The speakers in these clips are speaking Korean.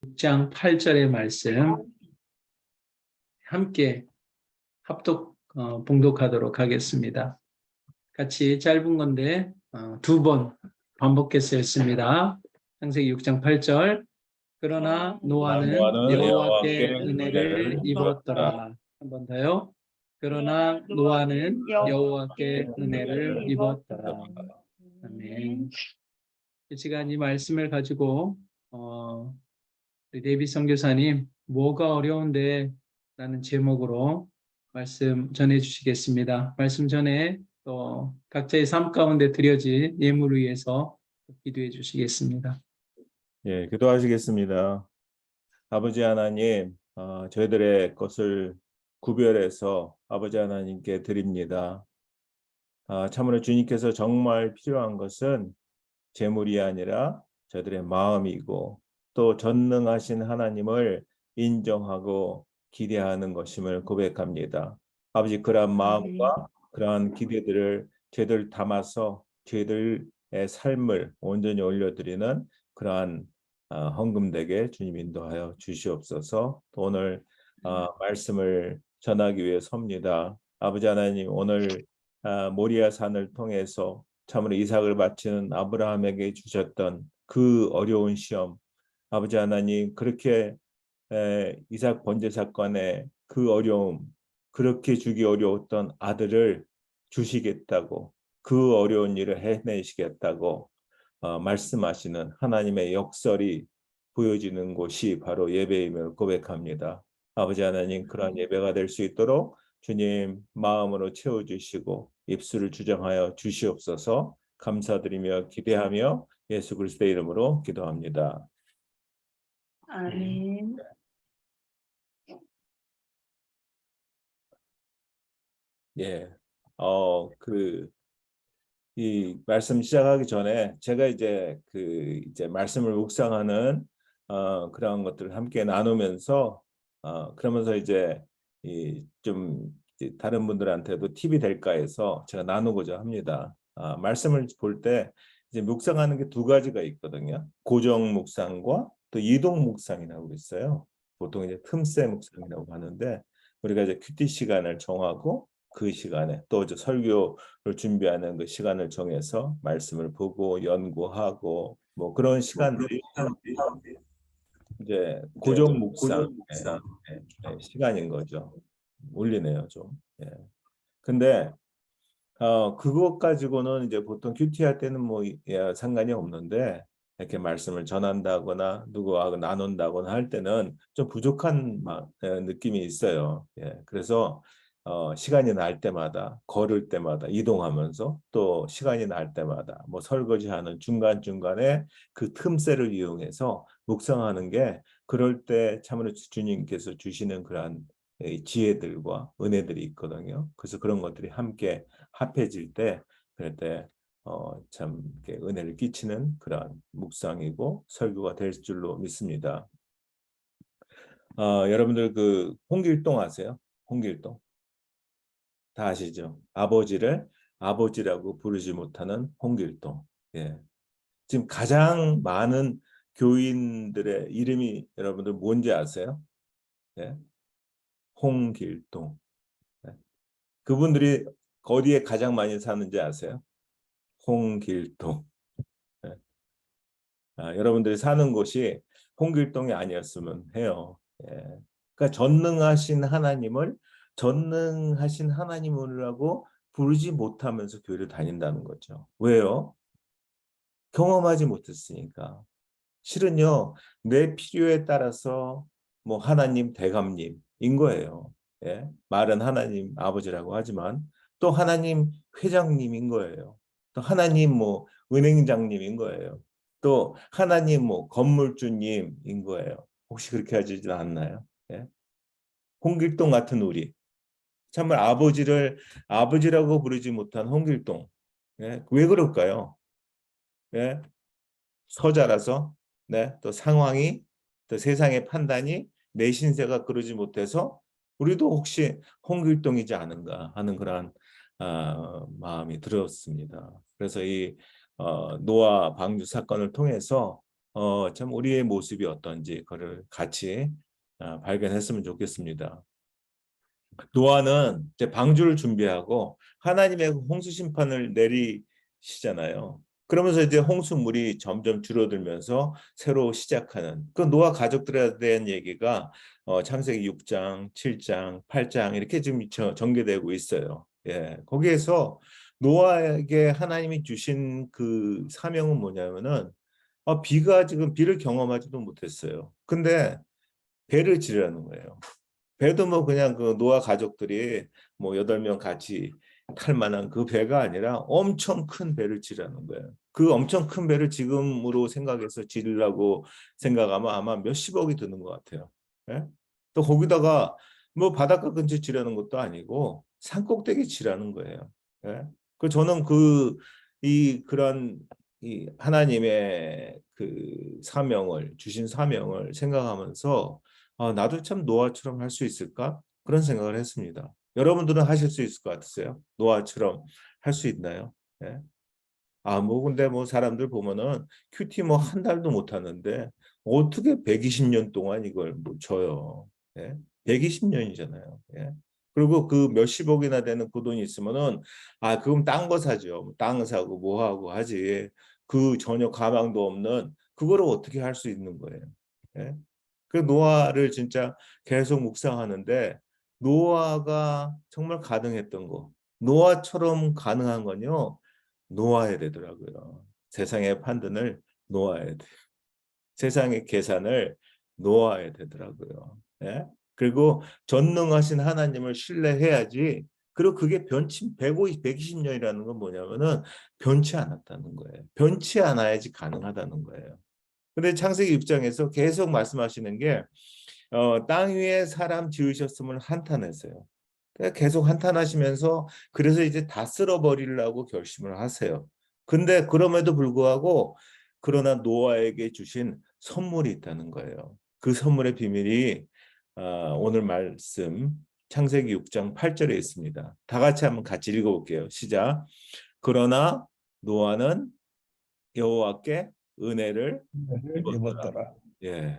6장 8절의 말씀 함께 봉독하도록 하겠습니다. 같이 짧은 건데 2번 반복해서 읽습니다. 창세기 6장 8절. 그러나 노아는 여호와께 은혜를 입었더라. 한 번 더요. 그러나 노아는 여호와께 은혜를 입었더라. 아멘. 이 시간 이 말씀을 가지고 우리 데이비 선교사님 뭐가 어려운데 라는 제목으로 말씀 전해 주시겠습니다. 말씀 전에 또 각자의 삶 가운데 드려질 예물을 위해서 기도해 주시겠습니다. 예, 기도하시겠습니다. 아버지 하나님, 저희들의 것을 구별해서 아버지 하나님께 드립니다. 참으로 주님께서 정말 필요한 것은 재물이 아니라 저희들의 마음이고 또 전능하신 하나님을 인정하고 기대하는 것임을 고백합니다. 아버지, 그러한 마음과 그러한 기대들을 저희들 담아서 저희들의 삶을 온전히 올려드리는 그러한 헌금되게 주님 인도하여 주시옵소서. 오늘 말씀을 전하기 위해 섭니다. 아버지 하나님, 오늘 모리아 산을 통해서 참으로 이삭을 바치는 아브라함에게 주셨던 그 어려운 시험, 아버지 하나님, 그렇게 이삭 번제 사건의 그 어려움, 그렇게 주기 어려웠던 아들을 주시겠다고, 그 어려운 일을 해내시겠다고 말씀하시는 하나님의 역설이 보여지는 곳이 바로 예배임을 고백합니다. 아버지 하나님, 그러한 예배가 될 수 있도록 주님 마음으로 채워주시고 입술을 주정하여 주시옵소서. 감사드리며 기대하며 예수 그리스도의 이름으로 기도합니다. 아멘. 예, 이 말씀 시작하기 전에 제가 이제 말씀을 묵상하는 그런 것들을 함께 나누면서 그러면서 이제 좀 다른 분들한테도 팁이 될까 해서 제가 나누고자 합니다. 말씀을 볼 때 이제 묵상하는 게 2가지가 있거든요. 고정 묵상과 또 이동 묵상이라고 있어요. 보통 이제 틈새 묵상이라고 하는데 우리가 이제 큐티 시간을 정하고 그 시간에 또 이제 설교를 준비하는 그 시간을 정해서 말씀을 보고 연구하고 뭐 그런 시간들이 이제 고정 묵상 시간인 거죠. 올리네요 좀. 예. 근데 그것 가지고는 이제 보통 큐티할 때는 뭐 상관이 없는데 이렇게 말씀을 전한다거나 누구와 나눈다거나 할 때는 좀 부족한 느낌이 있어요. 예. 그래서 시간이 날 때마다 걸을 때마다 이동하면서 또 시간이 날 때마다 뭐 설거지하는 중간중간에 그 틈새를 이용해서 묵상하는 게 그럴 때 참으로 주님께서 주시는 그러한 지혜들과 은혜들이 있거든요. 그래서 그런 것들이 함께 합해질 때 그럴 때 참 은혜를 끼치는 그러한 묵상이고 설교가 될 줄로 믿습니다. 여러분들 그 홍길동 아세요? 홍길동 다 아시죠? 아버지를 아버지라고 부르지 못하는 홍길동. 예. 지금 가장 많은 교인들의 이름이 여러분들 뭔지 아세요? 예. 홍길동. 예. 그분들이 어디에 가장 많이 사는지 아세요? 홍길동. 예. 여러분들이 사는 곳이 홍길동이 아니었으면 해요. 예. 그러니까 전능하신 하나님이라고 부르지 못하면서 교회를 다닌다는 거죠. 왜요? 경험하지 못했으니까. 실은요, 내 필요에 따라서 뭐 하나님 대감님인 거예요. 예? 말은 하나님 아버지라고 하지만 또 하나님 회장님인 거예요. 또 하나님 뭐 은행장님인 거예요. 또 하나님 뭐 건물주님인 거예요. 혹시 그렇게 하지는 않나요? 예? 홍길동 같은 우리 정말 아버지를 아버지라고 부르지 못한 홍길동. 예? 왜 그럴까요? 예? 서자라서, 네, 또 상황이, 또 세상의 판단이 내 신세가 그러지 못해서 우리도 혹시 홍길동이지 않은가 하는 그런 마음이 들었습니다. 그래서 이 노아 방주 사건을 통해서 참 우리의 모습이 어떤지 그를 같이 발견했으면 좋겠습니다. 노아는 이제 방주를 준비하고 하나님의 홍수 심판을 내리시잖아요. 그러면서 이제 홍수물이 점점 줄어들면서 새로 시작하는 그 노아 가족들에 대한 얘기가 창세기 6장, 7장, 8장 이렇게 지금 전개되고 있어요. 예, 거기에서 노아에게 하나님이 주신 그 사명은 뭐냐면은 비가 지금 비를 경험하지도 못했어요. 근데 배를 지르라는 거예요. 배도 뭐 그냥 그 노아 가족들이 뭐 8명 같이 탈 만한 그 배가 아니라 엄청 큰 배를 지르는 거예요. 그 엄청 큰 배를 지금으로 생각해서 지르려고 생각하면 아마 몇십억이 드는 것 같아요. 예? 또 거기다가 뭐 바닷가 근처 지르는 것도 아니고 산꼭대기 지르는 거예요. 예? 그 저는 그런 이 하나님의 그 사명을 주신 사명을 생각하면서 나도 참 노아처럼 할 수 있을까? 그런 생각을 했습니다. 여러분들은 하실 수 있을 것 같으세요? 노아처럼 할 수 있나요? 예? 뭐 근데 뭐 사람들 보면은 큐티 뭐 한 달도 못 하는데 어떻게 120년 동안 이걸 뭐 져요? 예? 120년이잖아요. 예? 그리고 그 몇십억이나 되는 그 돈이 있으면은 그럼 딴 거 사죠. 땅 사고 뭐 하고 하지. 그 전혀 가망도 없는 그거를 어떻게 할 수 있는 거예요? 예? 그 노아를 진짜 계속 묵상하는데 노아가 정말 가능했던 거, 노아처럼 가능한 건요. 놓아야 되더라고요. 세상의 판단을 놓아야 돼. 세상의 계산을 놓아야 되더라고요. 예? 그리고 전능하신 하나님을 신뢰해야지. 그리고 그게 변치 150, 120년이라는 건 뭐냐면은 변치 않았다는 거예요. 변치 않아야지 가능하다는 거예요. 근데 창세기 입장에서 계속 말씀하시는 게 땅 위에 사람 지으셨음을 한탄했어요. 계속 한탄하시면서 그래서 이제 다 쓸어버리려고 결심을 하세요. 근데 그럼에도 불구하고 그러나 노아에게 주신 선물이 있다는 거예요. 그 선물의 비밀이 오늘 말씀 창세기 6장 8절에 있습니다. 다 같이 한번 같이 읽어볼게요. 시작. 그러나 노아는 여호와께 은혜를 입었더라. 입었더라. 예.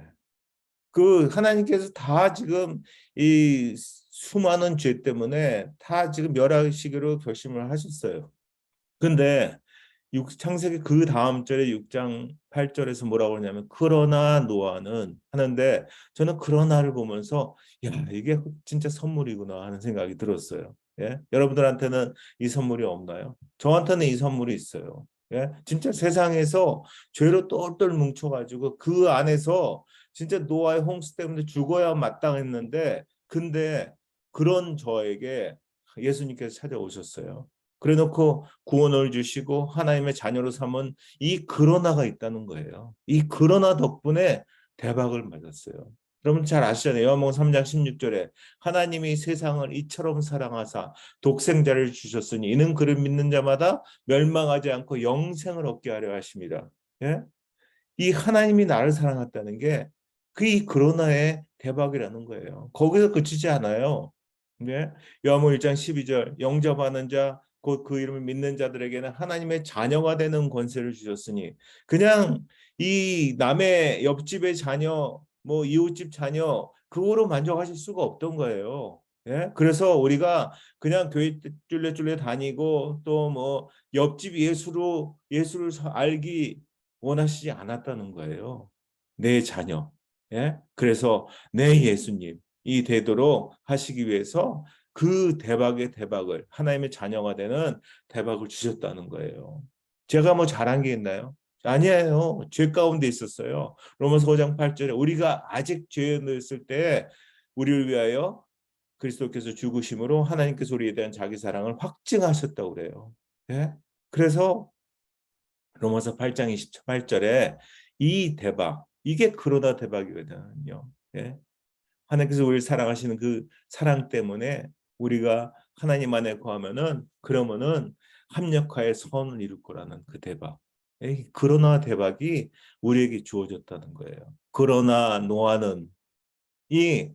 그 하나님께서 다 지금 이 수많은 죄 때문에 다 지금 멸하시기로 결심을 하셨어요. 근데 창세기 그 다음 절에 6장 8절에서 뭐라고 하냐면 그러나 노아는 하는데 저는 그러나를 보면서 야 이게 진짜 선물이구나 하는 생각이 들었어요. 예? 여러분들한테는 이 선물이 없나요? 저한테는 이 선물이 있어요. 예? 진짜 세상에서 죄로 똘똘 뭉쳐가지고 그 안에서 진짜 노아의 홍수 때문에 죽어야 마땅했는데 근데 그런 저에게 예수님께서 찾아오셨어요. 그래놓고 구원을 주시고 하나님의 자녀로 삼은 이 그러나가 있다는 거예요. 이 그러나 덕분에 대박을 맞았어요. 여러분 잘 아시잖아요. 요한복음 3장 16절에 하나님이 세상을 이처럼 사랑하사 독생자를 주셨으니 이는 그를 믿는 자마다 멸망하지 않고 영생을 얻게 하려 하십니다. 예? 이 하나님이 나를 사랑했다는 게 그 그러나의 대박이라는 거예요. 거기서 그치지 않아요. 네? 요한복음 1장 12절 영접하는 자 곧 그 이름을 믿는 자들에게는 하나님의 자녀가 되는 권세를 주셨으니 그냥 이 남의 옆집의 자녀 뭐 이웃집 자녀 그거로 만족하실 수가 없던 거예요. 예? 그래서 우리가 그냥 교회 쫄래쫄래 다니고 또 뭐 옆집 예수를 알기 원하시지 않았다는 거예요. 내 자녀. 예? 그래서 내 예수님 이 되도록 하시기 위해서 그 대박의 대박을 하나님의 자녀가 되는 대박을 주셨다는 거예요. 제가 뭐 잘한 게 있나요? 아니에요. 죄 가운데 있었어요. 로마서 5장 8절에 우리가 아직 죄에 넣었을 때 우리를 위하여 그리스도께서 죽으심으로 하나님께서 우리에 대한 자기 사랑을 확증하셨다고 그래요. 예? 그래서 로마서 8장 28절에 이 대박, 이게 그러나 대박이거든요. 예? 하나님께서 우리를 사랑하시는 그 사랑 때문에 우리가 하나님 안에 거하면은 그러면은 합력하여 선을 이룰 거라는 그 대박. 그러나 대박이 우리에게 주어졌다는 거예요. 그러나 노아는 이,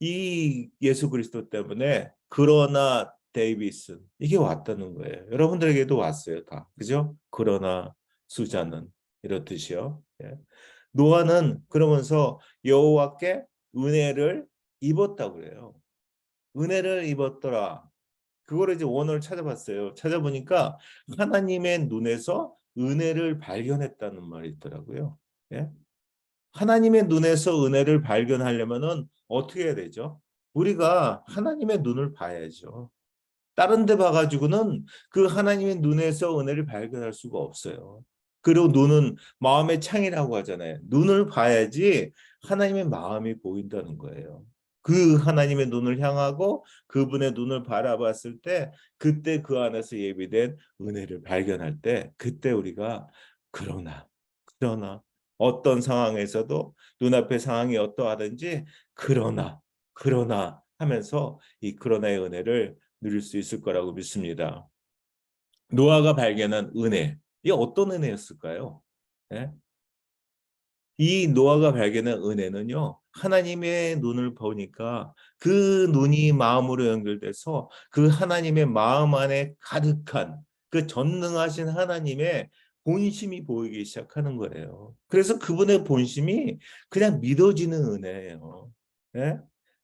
이 예수 그리스도 때문에 그러나 데이비슨 이게 왔다는 거예요. 여러분들에게도 왔어요, 다. 그죠? 그러나 수자는 이렇듯이요. 예. 노아는 그러면서 여호와께 은혜를 입었다고 그래요. 은혜를 입었더라. 그거를 이제 원어를 찾아봤어요. 찾아보니까 하나님의 눈에서 은혜를 발견했다는 말이 있더라고요. 예? 하나님의 눈에서 은혜를 발견하려면은 어떻게 해야 되죠? 우리가 하나님의 눈을 봐야죠. 다른 데 봐가지고는 그 하나님의 눈에서 은혜를 발견할 수가 없어요. 그리고 눈은 마음의 창이라고 하잖아요. 눈을 봐야지 하나님의 마음이 보인다는 거예요. 그 하나님의 눈을 향하고 그분의 눈을 바라봤을 때 그때 그 안에서 예비된 은혜를 발견할 때 그때 우리가 그러나 그러나 어떤 상황에서도 눈앞의 상황이 어떠하든지 그러나 하면서 이 그러나의 은혜를 누릴 수 있을 거라고 믿습니다. 노아가 발견한 은혜, 이게 어떤 은혜였을까요? 예? 이 노아가 발견한 은혜는요, 하나님의 눈을 보니까 그 눈이 마음으로 연결돼서 그 하나님의 마음 안에 가득한 그 전능하신 하나님의 본심이 보이기 시작하는 거예요. 그래서 그분의 본심이 그냥 믿어지는 은혜예요. 예?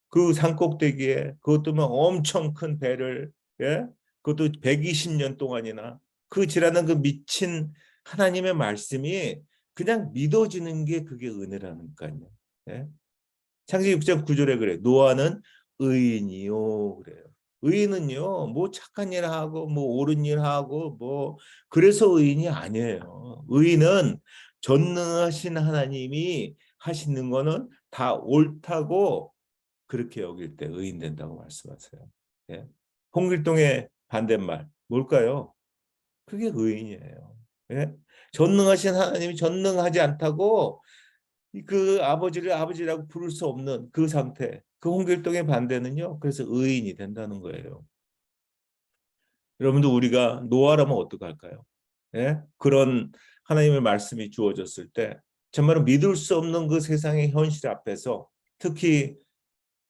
그 산꼭대기에 그것도 막 엄청 큰 배를, 예? 그것도 120년 동안이나 그 지라는 그 미친 하나님의 말씀이 그냥 믿어지는 게 그게 은혜라니까요. 예? 창세기 6장 9절에 그래. 노아는 의인이요 그래요. 의인은요, 뭐 착한 일 하고, 뭐 옳은 일 하고, 뭐 그래서 의인이 아니에요. 의인은 전능하신 하나님이 하시는 거는 다 옳다고 그렇게 여길 때 의인 된다고 말씀하세요. 예? 홍길동의 반대말 뭘까요? 그게 의인이에요. 예? 전능하신 하나님이 전능하지 않다고 그 아버지를 아버지라고 부를 수 없는 그 상태, 그 홍길동의 반대는요. 그래서 의인이 된다는 거예요. 여러분도 우리가 노아라면 어떡할까요? 예? 그런 하나님의 말씀이 주어졌을 때 정말 믿을 수 없는 그 세상의 현실 앞에서 특히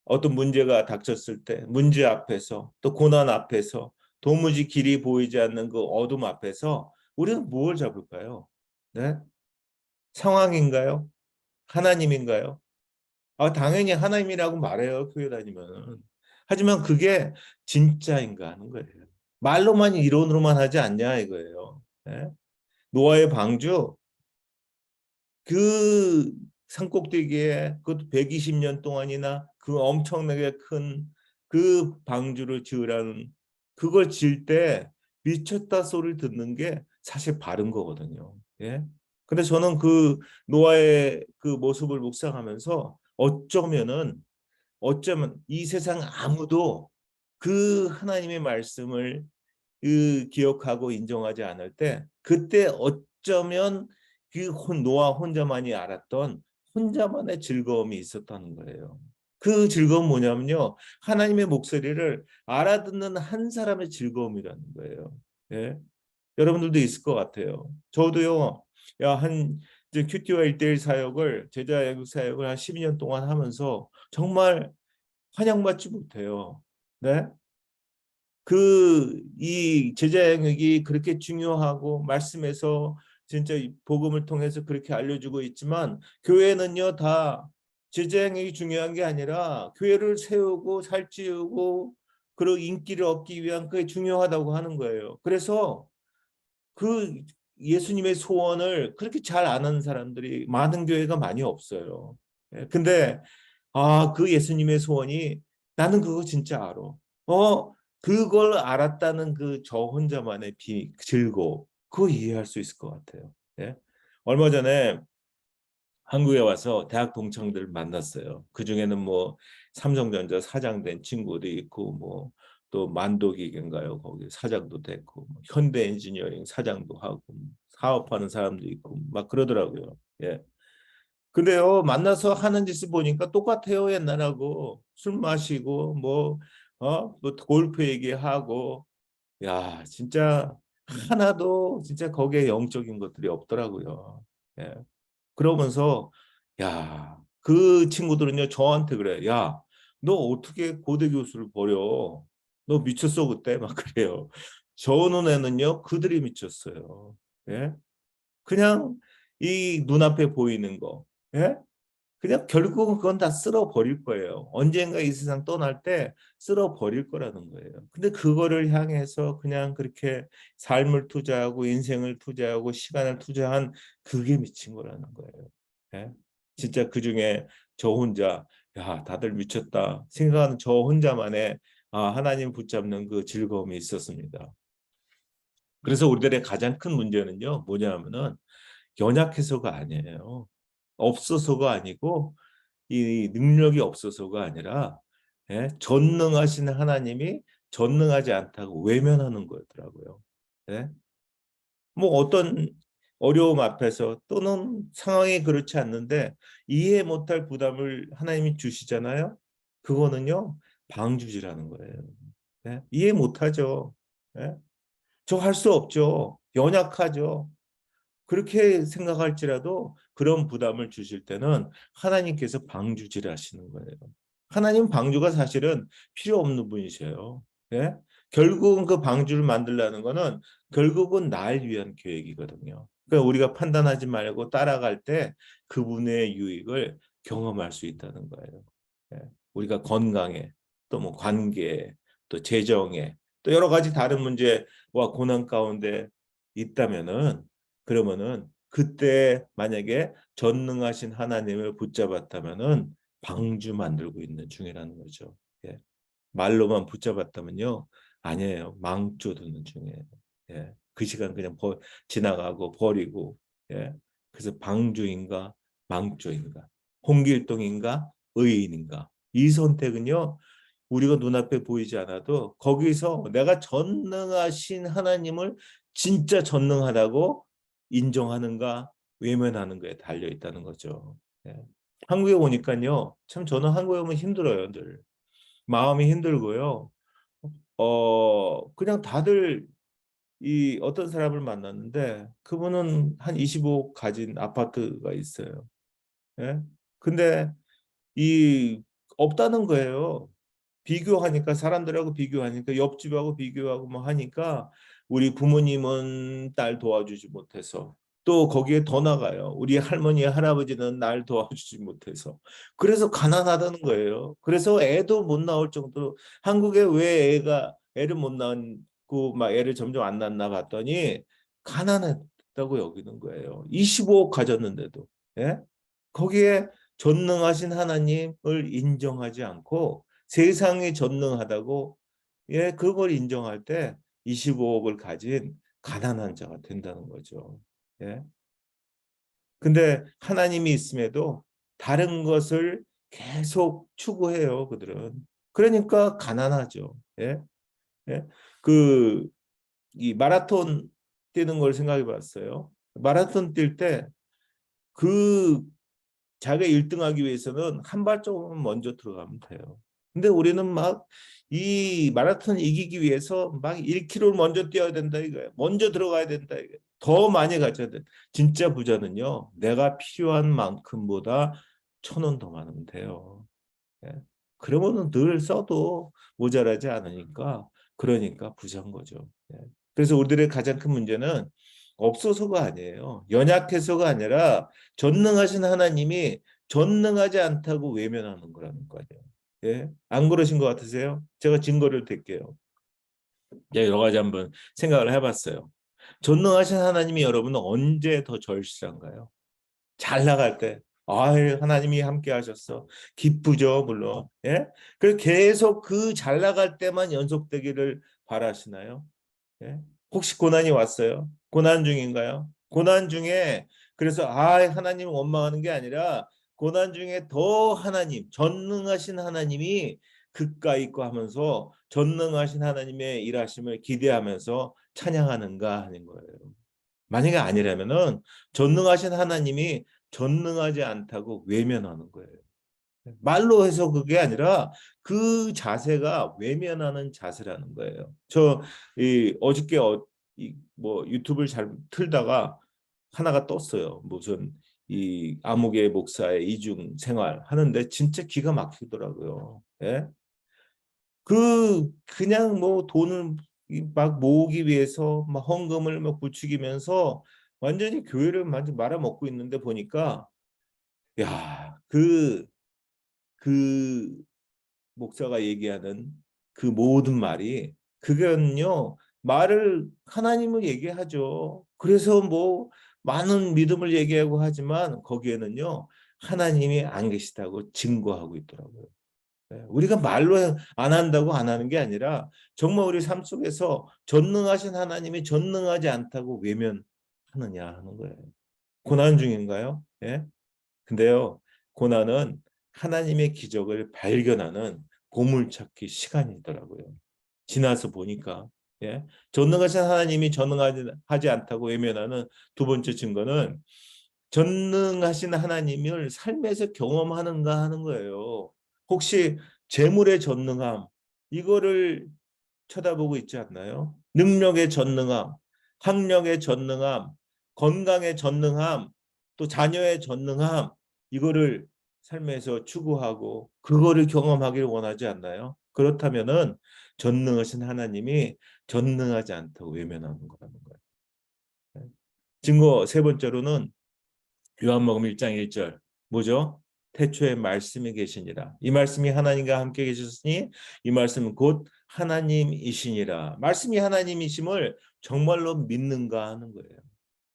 어떤 문제가 닥쳤을 때 문제 앞에서 또 고난 앞에서 도무지 길이 보이지 않는 그 어둠 앞에서 우리는 무엇을 잡을까요? 네? 상황인가요? 하나님인가요? 당연히 하나님이라고 말해요. 교회 다니면. 하지만 그게 진짜인가 하는 거예요. 말로만 이론으로만 하지 않냐 이거예요. 네? 노아의 방주 그 산꼭대기에 그것도 120년 동안이나 그 엄청나게 큰 그 방주를 지으라는 그걸 지을 때 미쳤다 소리를 듣는 게 사실 바른 거거든요. 예. 근데 저는 그 노아의 그 모습을 묵상하면서 어쩌면 이 세상 아무도 그 하나님의 말씀을 그 기억하고 인정하지 않을 때 그때 어쩌면 그 노아 혼자만이 알았던 혼자만의 즐거움이 있었다는 거예요. 그 즐거움 뭐냐면요. 하나님의 목소리를 알아듣는 한 사람의 즐거움이라는 거예요. 예? 여러분들도 있을 것 같아요. 저도요. 한 큐티와 1:1 사역을 제자 양육 사역을 한 12년 동안 하면서 정말 환영받지 못해요. 네? 이 제자 영역이 그렇게 중요하고 말씀에서 진짜 복음을 통해서 그렇게 알려주고 있지만 교회는요 다 제자 영역이 중요한 게 아니라 교회를 세우고 살찌우고 그리고 인기를 얻기 위한 그게 중요하다고 하는 거예요. 그래서 그 예수님의 소원을 그렇게 잘 아는 사람들이 많은 교회가 많이 없어요. 근데 그 예수님의 소원이 나는 그거 진짜 알아. 그걸 알았다는 그 저 혼자만의 즐거움, 그거 이해할 수 있을 것 같아요. 예? 얼마 전에 한국에 와서 대학 동창들을 만났어요. 그 중에는 뭐 삼성전자 사장 된 친구도 있고 뭐 또 만도기계인가요? 거기 사장도 됐고 뭐 현대 엔지니어링 사장도 하고 사업하는 사람도 있고 막 그러더라고요. 예. 근데요 만나서 하는 짓을 보니까 똑같아요. 옛날하고 술 마시고 뭐 골프 얘기하고 야 진짜 하나도 진짜 거기에 영적인 것들이 없더라고요. 예. 그러면서 야, 그 친구들은요 저한테 그래. 야, 너 어떻게 고대 교수를 버려? 너 미쳤어 그때 막 그래요. 저 눈에는요 그들이 미쳤어요. 예? 그냥 이 눈앞에 보이는 거, 예? 그냥 결국은 그건 다 쓸어버릴 거예요. 언젠가 이 세상 떠날 때 쓸어버릴 거라는 거예요. 근데 그거를 향해서 그냥 그렇게 삶을 투자하고 인생을 투자하고 시간을 투자한 그게 미친 거라는 거예요. 예? 진짜 그중에 저 혼자 야 다들 미쳤다 생각하는 저 혼자만의 하나님 붙잡는 그 즐거움이 있었습니다. 그래서 우리들의 가장 큰 문제는요 뭐냐면은 연약해서가 아니에요. 없어서가 아니고 이 능력이 없어서가 아니라 전능하신 하나님이 전능하지 않다고 외면하는 거더라고요. 예? 뭐 어떤 어려움 앞에서 또는 상황이 그렇지 않는데 이해 못할 부담을 하나님이 주시잖아요. 그거는요 방주지라는 거예요. 예? 이해 못하죠. 예? 저 할 수 없죠. 연약하죠. 그렇게 생각할지라도 그런 부담을 주실 때는 하나님께서 방주질 하시는 거예요. 하나님 방주가 사실은 필요 없는 분이세요. 예? 결국은 그 방주를 만들라는 거는 결국은 날 위한 계획이거든요. 그러니까 우리가 판단하지 말고 따라갈 때 그분의 유익을 경험할 수 있다는 거예요. 예? 우리가 건강에 또 뭐 관계에 또 재정에 또 여러 가지 다른 문제와 고난 가운데 있다면은 그러면은 그때 만약에 전능하신 하나님을 붙잡았다면은 방주 만들고 있는 중이라는 거죠. 예. 말로만 붙잡았다면요. 아니에요. 망조 듣는 중이에요. 예. 그 시간 그냥 지나가고 버리고 예. 그래서 방주인가 망조인가 홍길동인가 의인인가 이 선택은요. 우리가 눈앞에 보이지 않아도 거기서 내가 전능하신 하나님을 진짜 전능하다고 인정하는가 외면하는가에 달려 있다는 거죠. 예. 한국에 오니까요. 참 저는 한국에 오면 힘들어요. 늘. 마음이 힘들고요. 그냥 다들 이 어떤 사람을 만났는데 그분은 한 25억 가진 아파트가 있어요. 예? 근데 이 없다는 거예요. 비교하니까 사람들하고 비교하니까 옆집하고 비교하고 뭐 하니까 우리 부모님은 날 도와주지 못해서 또 거기에 더 나가요. 우리 할머니 할아버지는 날 도와주지 못해서 그래서 가난하다는 거예요. 그래서 애도 못 낳을 정도로 한국에 왜 애를 못 낳고 막 애를 점점 안 낳나 봤더니 가난했다고 여기는 거예요. 25억 가졌는데도 예? 거기에 전능하신 하나님을 인정하지 않고 세상이 전능하다고 그걸 인정할 때 25억을 가진 가난한 자가 된다는 거죠. 예. 근데 하나님이 있음에도 다른 것을 계속 추구해요, 그들은. 그러니까 가난하죠. 예. 예. 이 마라톤 뛰는 걸 생각해 봤어요. 마라톤 뛸 때 자기가 1등하기 위해서는 한 발짝만 먼저 들어가면 돼요. 근데 우리는 막 이 마라톤 이기기 위해서 막 1km를 먼저 뛰어야 된다 이거예요. 먼저 들어가야 된다 이거예요. 더 많이 가져야 돼. 진짜 부자는요. 내가 필요한 만큼보다 1,000원 더 많으면 돼요. 예. 그러면은 늘 써도 모자라지 않으니까 그러니까 부자인 거죠. 예. 그래서 우리들의 가장 큰 문제는 없어서가 아니에요. 연약해서가 아니라 전능하신 하나님이 전능하지 않다고 외면하는 거라는 거예요. 예? 안 그러신 것 같으세요? 제가 증거를 댈게요. 여러 가지 한번 생각을 해봤어요. 전능하신 하나님이 여러분은 언제 더 절실한가요? 잘 나갈 때, 하나님이 함께 하셨어. 기쁘죠, 물론. 예? 그래서 계속 그 잘 나갈 때만 연속되기를 바라시나요? 예? 혹시 고난이 왔어요? 고난 중인가요? 고난 중에 그래서 하나님 원망하는 게 아니라 고난 중에 더 하나님, 전능하신 하나님이 그가 있고 하면서 전능하신 하나님의 일하심을 기대하면서 찬양하는가 하는 거예요. 만약에 아니라면은 전능하신 하나님이 전능하지 않다고 외면하는 거예요. 말로 해서 그게 아니라 그 자세가 외면하는 자세라는 거예요. 어저께 뭐 유튜브를 잘 틀다가 하나가 떴어요. 무슨 이 아무개 목사의 이중 생활 하는데 진짜 기가 막히더라고요. 예? 그냥 뭐 돈을 막 모으기 위해서 막 헌금을 막 부추기면서 완전히 교회를 완전 말아먹고 있는데 보니까 야, 그 목사가 얘기하는 그 모든 말이 그건요 말을 하나님을 얘기하죠. 그래서 뭐 많은 믿음을 얘기하고 하지만 거기에는요 하나님이 안 계시다고 증거하고 있더라고요. 네, 우리가 말로 안 한다고 안 하는 게 아니라 정말 우리 삶 속에서 전능하신 하나님이 전능하지 않다고 외면하느냐 하는 거예요. 고난 중인가요? 예? 근데요, 고난은 하나님의 기적을 발견하는 보물찾기 시간이더라고요. 지나서 보니까. 예? 전능하신 하나님이 전능하지 않다고 외면하는 두 번째 증거는 전능하신 하나님을 삶에서 경험하는가 하는 거예요. 혹시 재물의 전능함, 이거를 쳐다보고 있지 않나요? 능력의 전능함, 학력의 전능함, 건강의 전능함, 또 자녀의 전능함, 이거를 삶에서 추구하고 그거를 경험하기를 원하지 않나요? 그렇다면은 전능하신 하나님이 전능하지 않다고 외면하는 거라는 거예요. 증거 세 번째로는 요한복음 1장 1절 뭐죠? 태초에 말씀이 계시니라. 이 말씀이 하나님과 함께 계셨으니 이 말씀은 곧 하나님이시니라. 말씀이 하나님이심을 정말로 믿는가 하는 거예요.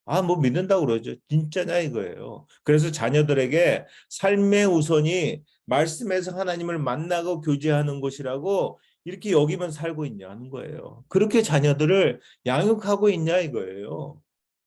아, 뭐 믿는다고 그러죠. 진짜냐 이거예요. 그래서 자녀들에게 삶의 우선이 말씀에서 하나님을 만나고 교제하는 것이라고 이렇게 여기면 살고 있냐는 거예요. 그렇게 자녀들을 양육하고 있냐 이거예요.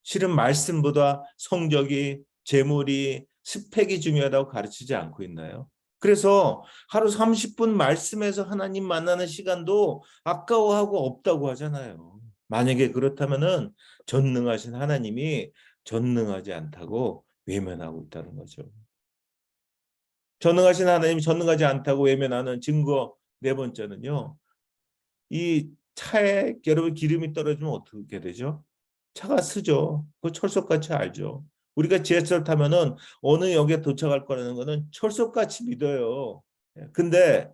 실은 말씀보다 성적이, 재물이, 스펙이 중요하다고 가르치지 않고 있나요? 그래서 하루 30분 말씀에서 하나님 만나는 시간도 아까워하고 없다고 하잖아요. 만약에 그렇다면은 전능하신 하나님이 전능하지 않다고 외면하고 있다는 거죠. 전능하신 하나님이 전능하지 않다고 외면하는 증거 네 번째는요. 이 차에 여러분 기름이 떨어지면 어떻게 되죠? 차가 쓰죠. 그 철석같이 알죠. 우리가 지하철 타면은 어느 역에 도착할 거라는 거는 철석같이 믿어요. 근데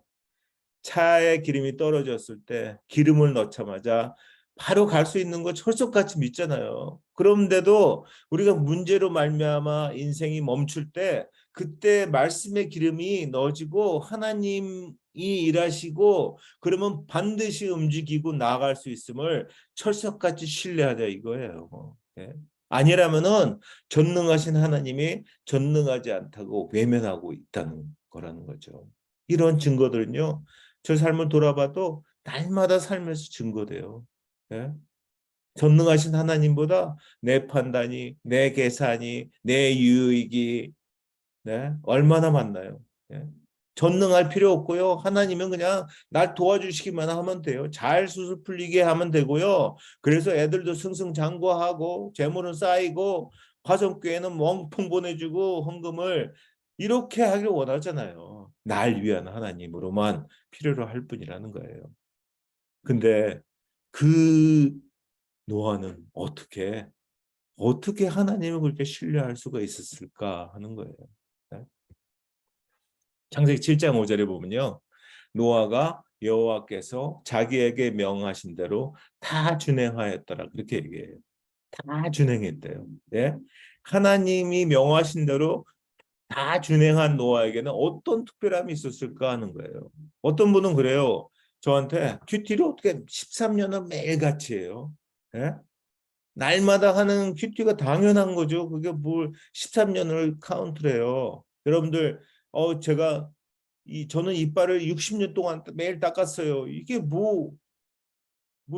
차에 기름이 떨어졌을 때 기름을 넣자마자 바로 갈 수 있는 거 철석같이 믿잖아요. 그런데도 우리가 문제로 말미암아 인생이 멈출 때 그때 말씀의 기름이 넣어지고 하나님이 일하시고 그러면 반드시 움직이고 나아갈 수 있음을 철석같이 신뢰하자 이거예요. 예. 아니라면은 전능하신 하나님이 전능하지 않다고 외면하고 있다는 거라는 거죠. 이런 증거들은요. 저 삶을 돌아봐도 날마다 삶에서 증거돼요. 예? 전능하신 하나님보다 내 판단이, 내 계산이, 내 유익이 네? 얼마나 많나요? 예? 전능할 필요 없고요. 하나님은 그냥 날 도와주시기만 하면 돼요. 잘 수술 풀리게 하면 되고요. 그래서 애들도 승승장구하고 재물은 쌓이고 화성교회는 멍통 보내주고 헌금을 이렇게 하길 원하잖아요. 날 위한 하나님으로만 필요로 할 뿐이라는 거예요. 근데 그 노아는 어떻게 하나님을 그렇게 신뢰할 수가 있었을까 하는 거예요. 네? 창세기 7장 5절에 보면요. 노아가 여호와께서 자기에게 명하신 대로 다 준행하였더라. 그렇게 얘기해요. 다 준행했대요. 네? 하나님이 명하신 대로 다 준행한 노아에게는 어떤 특별함이 있었을까 하는 거예요. 어떤 분은 그래요. 저한테 큐티를 어떻게 13년을 매일같이 해요. 예? 날마다 하는 큐티가 당연한 거죠. 그게 뭘 13년을 카운트를 해요. 여러분들 제가 저는 이빨을 60년 동안 매일 닦았어요. 이게 뭐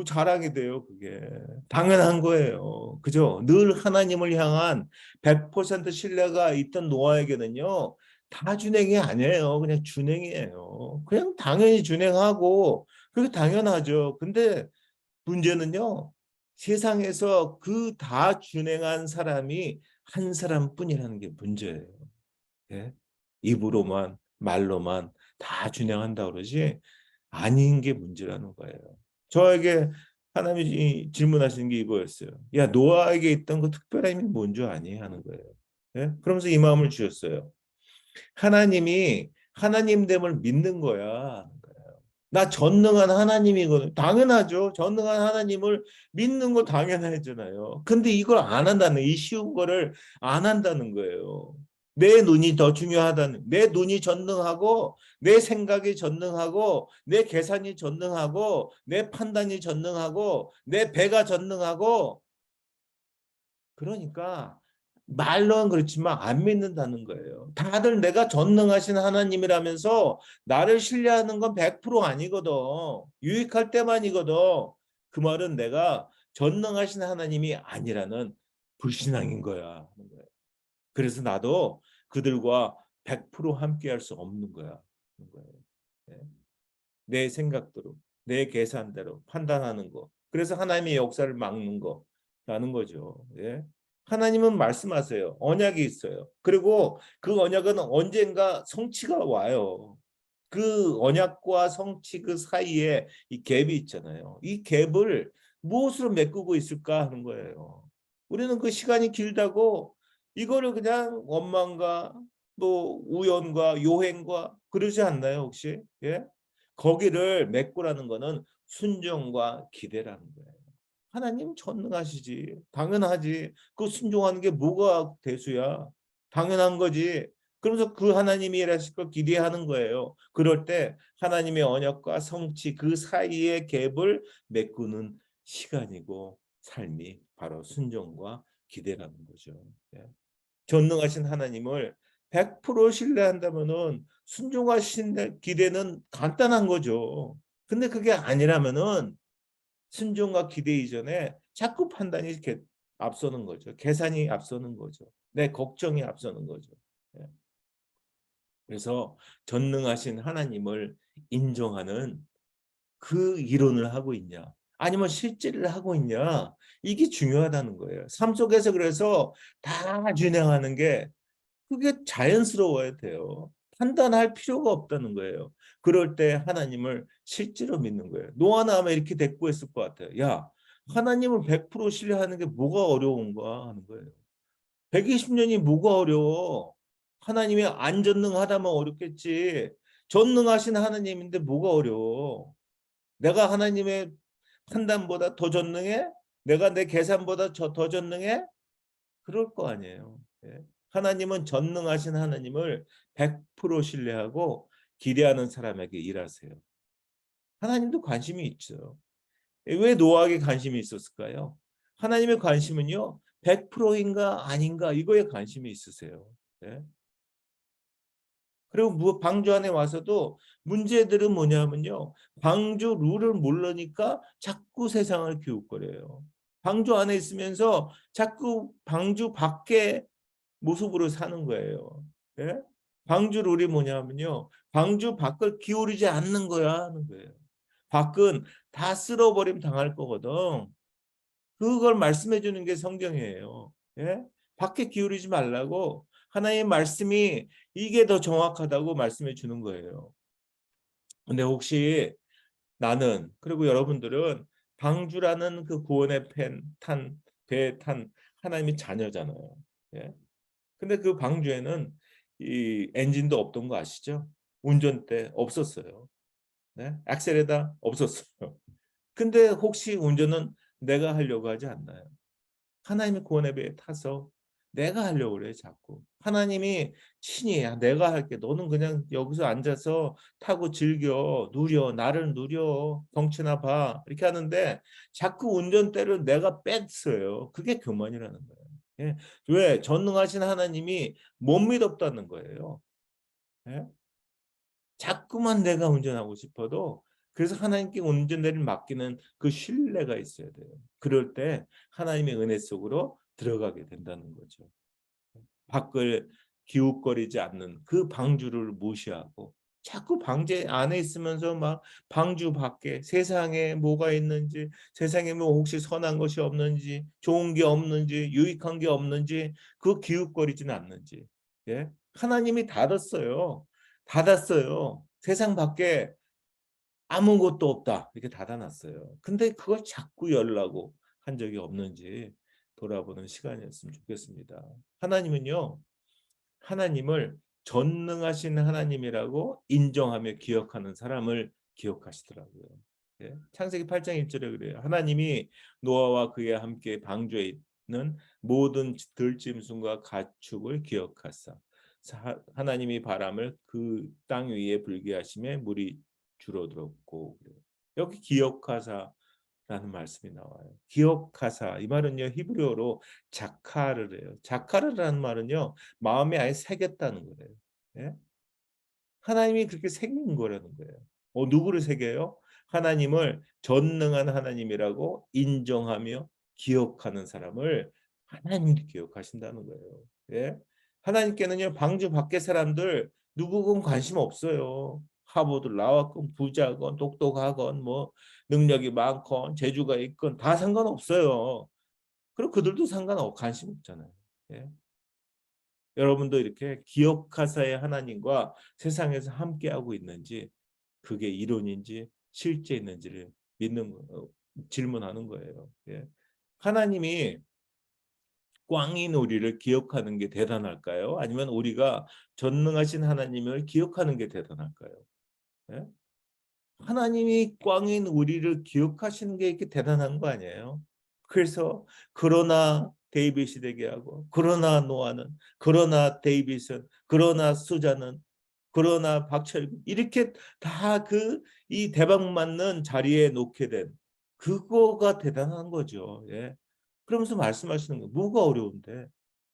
자랑이 돼요, 그게. 당연한 거예요. 그죠? 늘 하나님을 향한 100% 신뢰가 있던 노아에게는요, 다 준행이 아니에요. 그냥 준행이에요. 그냥 당연히 준행하고, 그게 당연하죠. 근데 문제는요, 세상에서 그 다 준행한 사람이 한 사람뿐이라는 게 문제예요. 예? 입으로만, 말로만 다 준행한다 그러지, 아닌 게 문제라는 거예요. 저에게 하나님이 질문하시는 게 이거였어요. 야, 노아에게 있던 그 특별한 힘이 뭔 줄 아니? 하는 거예요. 예? 그러면서 이 마음을 주셨어요. 하나님이 하나님됨을 믿는 거야. 하는 거예요. 나 전능한 하나님이거든. 당연하죠. 전능한 하나님을 믿는 거 당연하잖아요. 근데 이걸 안 한다는, 이 쉬운 거를 안 한다는 거예요. 내 눈이 더 중요하다는, 내 눈이 전능하고, 내 생각이 전능하고, 내 계산이 전능하고, 내 판단이 전능하고, 내 배가 전능하고, 그러니까 말로는 그렇지만 안 믿는다는 거예요. 다들 내가 전능하신 하나님이라면서 나를 신뢰하는 건 100% 아니거든. 유익할 때만이거든. 그 말은 내가 전능하신 하나님이 아니라는 불신앙인 거야. 그래서 나도 그들과 100% 함께할 수 없는 거야. 네. 내 생각대로, 내 계산대로 판단하는 거. 그래서 하나님의 역사를 막는 거라는 거죠. 예? 하나님은 말씀하세요. 언약이 있어요. 그리고 그 언약은 언젠가 성취가 와요. 그 언약과 성취 그 사이에 이 갭이 있잖아요. 이 갭을 무엇으로 메꾸고 있을까 하는 거예요. 우리는 그 시간이 길다고 이거를 그냥 원망과 또 우연과 요행과 그러지 않나요, 혹시? 예? 거기를 메꾸라는 거는 순종과 기대라는 거예요. 하나님 전능하시지. 당연하지. 그 순종하는 게 뭐가 대수야. 당연한 거지. 그러면서 그 하나님이 일하실 걸 기대하는 거예요. 그럴 때 하나님의 언약과 성취 그 사이의 갭을 메꾸는 시간이고 삶이 바로 순종과 기대라는 거죠. 예. 전능하신 하나님을 100% 신뢰한다면은 순종하신 기대는 간단한 거죠. 근데 그게 아니라면은 순종과 기대 이전에 자꾸 판단이 이렇게 앞서는 거죠. 계산이 앞서는 거죠. 내 걱정이 앞서는 거죠. 예. 그래서 전능하신 하나님을 인정하는 그 이론을 하고 있냐, 아니면 실제를 하고 있냐, 이게 중요하다는 거예요. 삶 속에서 그래서 다 진행하는 게 그게 자연스러워야 돼요. 판단할 필요가 없다는 거예요. 그럴 때 하나님을 실제로 믿는 거예요. 노아나 아마 이렇게 대꾸했을 것 같아요. 야, 하나님을 100% 신뢰하는 게 뭐가 어려운가 하는 거예요. 120년이 뭐가 어려워? 하나님이 안 전능하다면 어렵겠지. 전능하신 하나님인데 뭐가 어려워? 내가 하나님의 판단보다 더 전능해? 내가 내 계산보다 더 전능해? 그럴 거 아니에요. 예. 하나님은 전능하신 하나님을 100% 신뢰하고 기대하는 사람에게 일하세요. 하나님도 관심이 있죠. 왜 노아에게 관심이 있었을까요? 하나님의 관심은요, 100%인가 아닌가 이거에 관심이 있으세요. 예. 그리고 방주 안에 와서도 문제들은 뭐냐면요, 방주 룰을 모르니까 자꾸 세상을 기웃거려요. 방주 안에 있으면서 자꾸 방주 밖에 모습으로 사는 거예요. 예? 방주 룰이 뭐냐면요, 방주 밖을 기울이지 않는 거야 하는 거예요. 밖은 다 쓸어버리면 당할 거거든. 그걸 말씀해 주는 게 성경이에요. 예? 밖에 기울이지 말라고 하나님의 말씀이 이게 더 정확하다고 말씀해 주는 거예요. 근데 혹시 나는, 그리고 여러분들은 방주라는 그 구원의 배에 탄 하나님의 자녀잖아요. 예? 근데 그 방주에는 이 엔진도 없던 거 아시죠? 운전대 없었어요. 네? 액셀에다 없었어요. 근데 혹시 운전은 내가 하려고 하지 않나요? 하나님의 구원의 배에 타서 내가 하려고 그래 자꾸. 하나님이 친히 내가 할게. 너는 그냥 여기서 앉아서 타고 즐겨 누려 나를 누려 경치나 봐 이렇게 하는데 자꾸 운전대를 내가 뺐어요. 그게 교만이라는 거예요. 예. 왜? 전능하신 하나님이 못 믿었다는 거예요. 예? 자꾸만 내가 운전하고 싶어도 그래서 하나님께 운전대를 맡기는 그 신뢰가 있어야 돼요. 그럴 때 하나님의 은혜 속으로 들어가게 된다는 거죠. 밖을 기웃거리지 않는 그 방주를 무시하고 자꾸 방제 안에 있으면서 막 방주 밖에 세상에 뭐가 있는지, 세상에 뭐 혹시 선한 것이 없는지, 좋은 게 없는지, 유익한 게 없는지, 그 기웃거리지는 않는지. 예? 하나님이 닫았어요. 닫았어요. 세상 밖에 아무것도 없다 이렇게 닫아놨어요. 근데 그걸 자꾸 열라고 한 적이 없는지 돌아보는 시간이었으면 좋겠습니다. 하나님은요, 하나님을 전능하신 하나님이라고 인정하며 기억하는 사람을 기억하시더라고요. 예? 창세기 8장 1절에 그래요. 하나님이 노아와 그에 함께 방주에 있는 모든 들짐승과 가축을 기억하사 하나님이 바람을 그 땅 위에 불게 하심에 물이 줄어들었고, 여기 기억하사라는 말씀이 나와요. 기억하사, 이 말은요 히브리어로 자카르래요. 자카르라는 말은요 마음에 아예 새겼다는 거예요. 예? 하나님이 그렇게 새긴 거라는 거예요. 누구를 새겨요? 하나님을 전능한 하나님이라고 인정하며 기억하는 사람을 하나님이 기억하신다는 거예요. 예? 하나님께는요 방주 밖의 사람들 누구건 관심 없어요. 하버드를 나왔건 부자건 똑똑하건 뭐 능력이 많건 재주가 있건 다 상관없어요. 그리고 그들도 관심 없잖아요. 예? 여러분도 이렇게 기억하사의 하나님과 세상에서 함께하고 있는지, 그게 이론인지 실제 있는지를 질문하는 거예요. 예. 하나님이 꽝인 우리를 기억하는 게 대단할까요? 아니면 우리가 전능하신 하나님을 기억하는 게 대단할까요? 예? 하나님이 꽝인 우리를 기억하시는 게 이렇게 대단한 거 아니에요? 그래서 그러나 데이빗이 되게 하고, 그러나 노아는, 그러나 데이빗은, 그러나 수자는, 그러나 박철구, 이렇게 다 이 대박 맞는 자리에 놓게 된 그거가 대단한 거죠. 예. 그러면서 말씀하시는 거 뭐가 어려운데,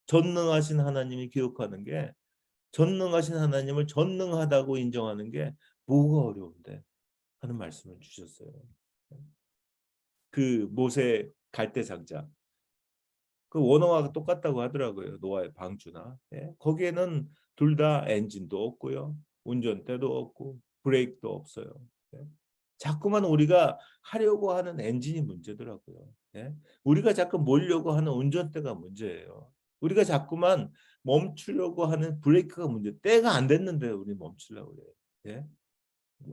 전능하신 하나님이 기억하는 게, 전능하신 하나님을 전능하다고 인정하는 게 뭐가 어려운데 하는 말씀을 주셨어요. 그 모세 갈대상자, 그 원어와 똑같다고 하더라고요. 노아의 방주나. 예? 거기에는 둘 다 엔진도 없고요, 운전대도 없고 브레이크도 없어요. 예? 자꾸만 우리가 하려고 하는 엔진이 문제더라고요. 예? 우리가 자꾸 몰려고 하는 운전대가 문제예요. 우리가 자꾸만 멈추려고 하는 브레이크가 문제. 때가 안 됐는데 우리 멈추려고 그래요. 예?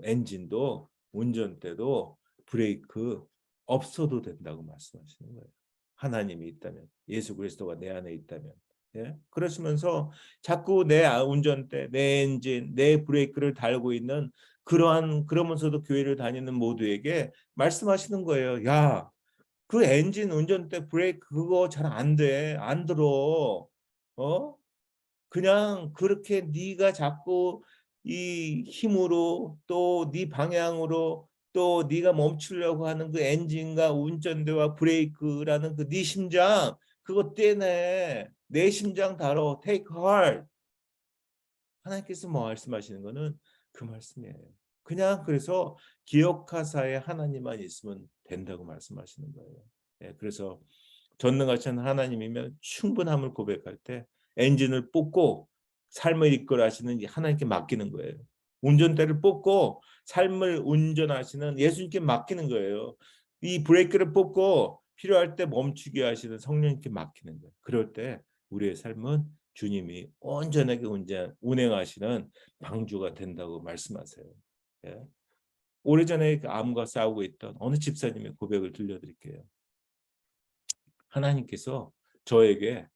엔진도 운전대도 브레이크 없어도 된다고 말씀하시는 거예요. 하나님이 있다면, 예수 그리스도가 내 안에 있다면. 예? 그러시면서 자꾸 내 운전대, 내 엔진, 내 브레이크를 달고 있는 그러면서도 교회를 다니는 모두에게 말씀하시는 거예요. 야, 그 엔진, 운전대, 브레이크 그거 잘 안 돼. 안 들어. 그냥 그렇게 네가 자꾸 이 힘으로 또 네 방향으로 또 네가 멈추려고 하는 그 엔진과 운전대와 브레이크라는 그 네 심장 그거 떼내. 내 심장 다뤄. Take heart. 하나님께서 뭐 말씀하시는 거는 그 말씀이에요. 그냥 그래서 기억하사의 하나님만 있으면 된다고 말씀하시는 거예요. 예, 그래서 전능하신 하나님이면 충분함을 고백할 때 엔진을 뽑고 삶을 이끌어 하시는 하나님께 맡기는 거예요. 운전대를 뽑고 삶을 운전하시는 예수님께 맡기는 거예요. 이 브레이크를 뽑고 필요할 때 멈추게 하시는 성령님께 맡기는 거예요. 그럴 때 우리의 삶은 주님이 온전하게 운행하시는 방주가 된다고 말씀하세요. 예. 오래전에 암과 싸우고 있던 어느 집사님의 고백을 들려드릴게요. 하나님께서 저에게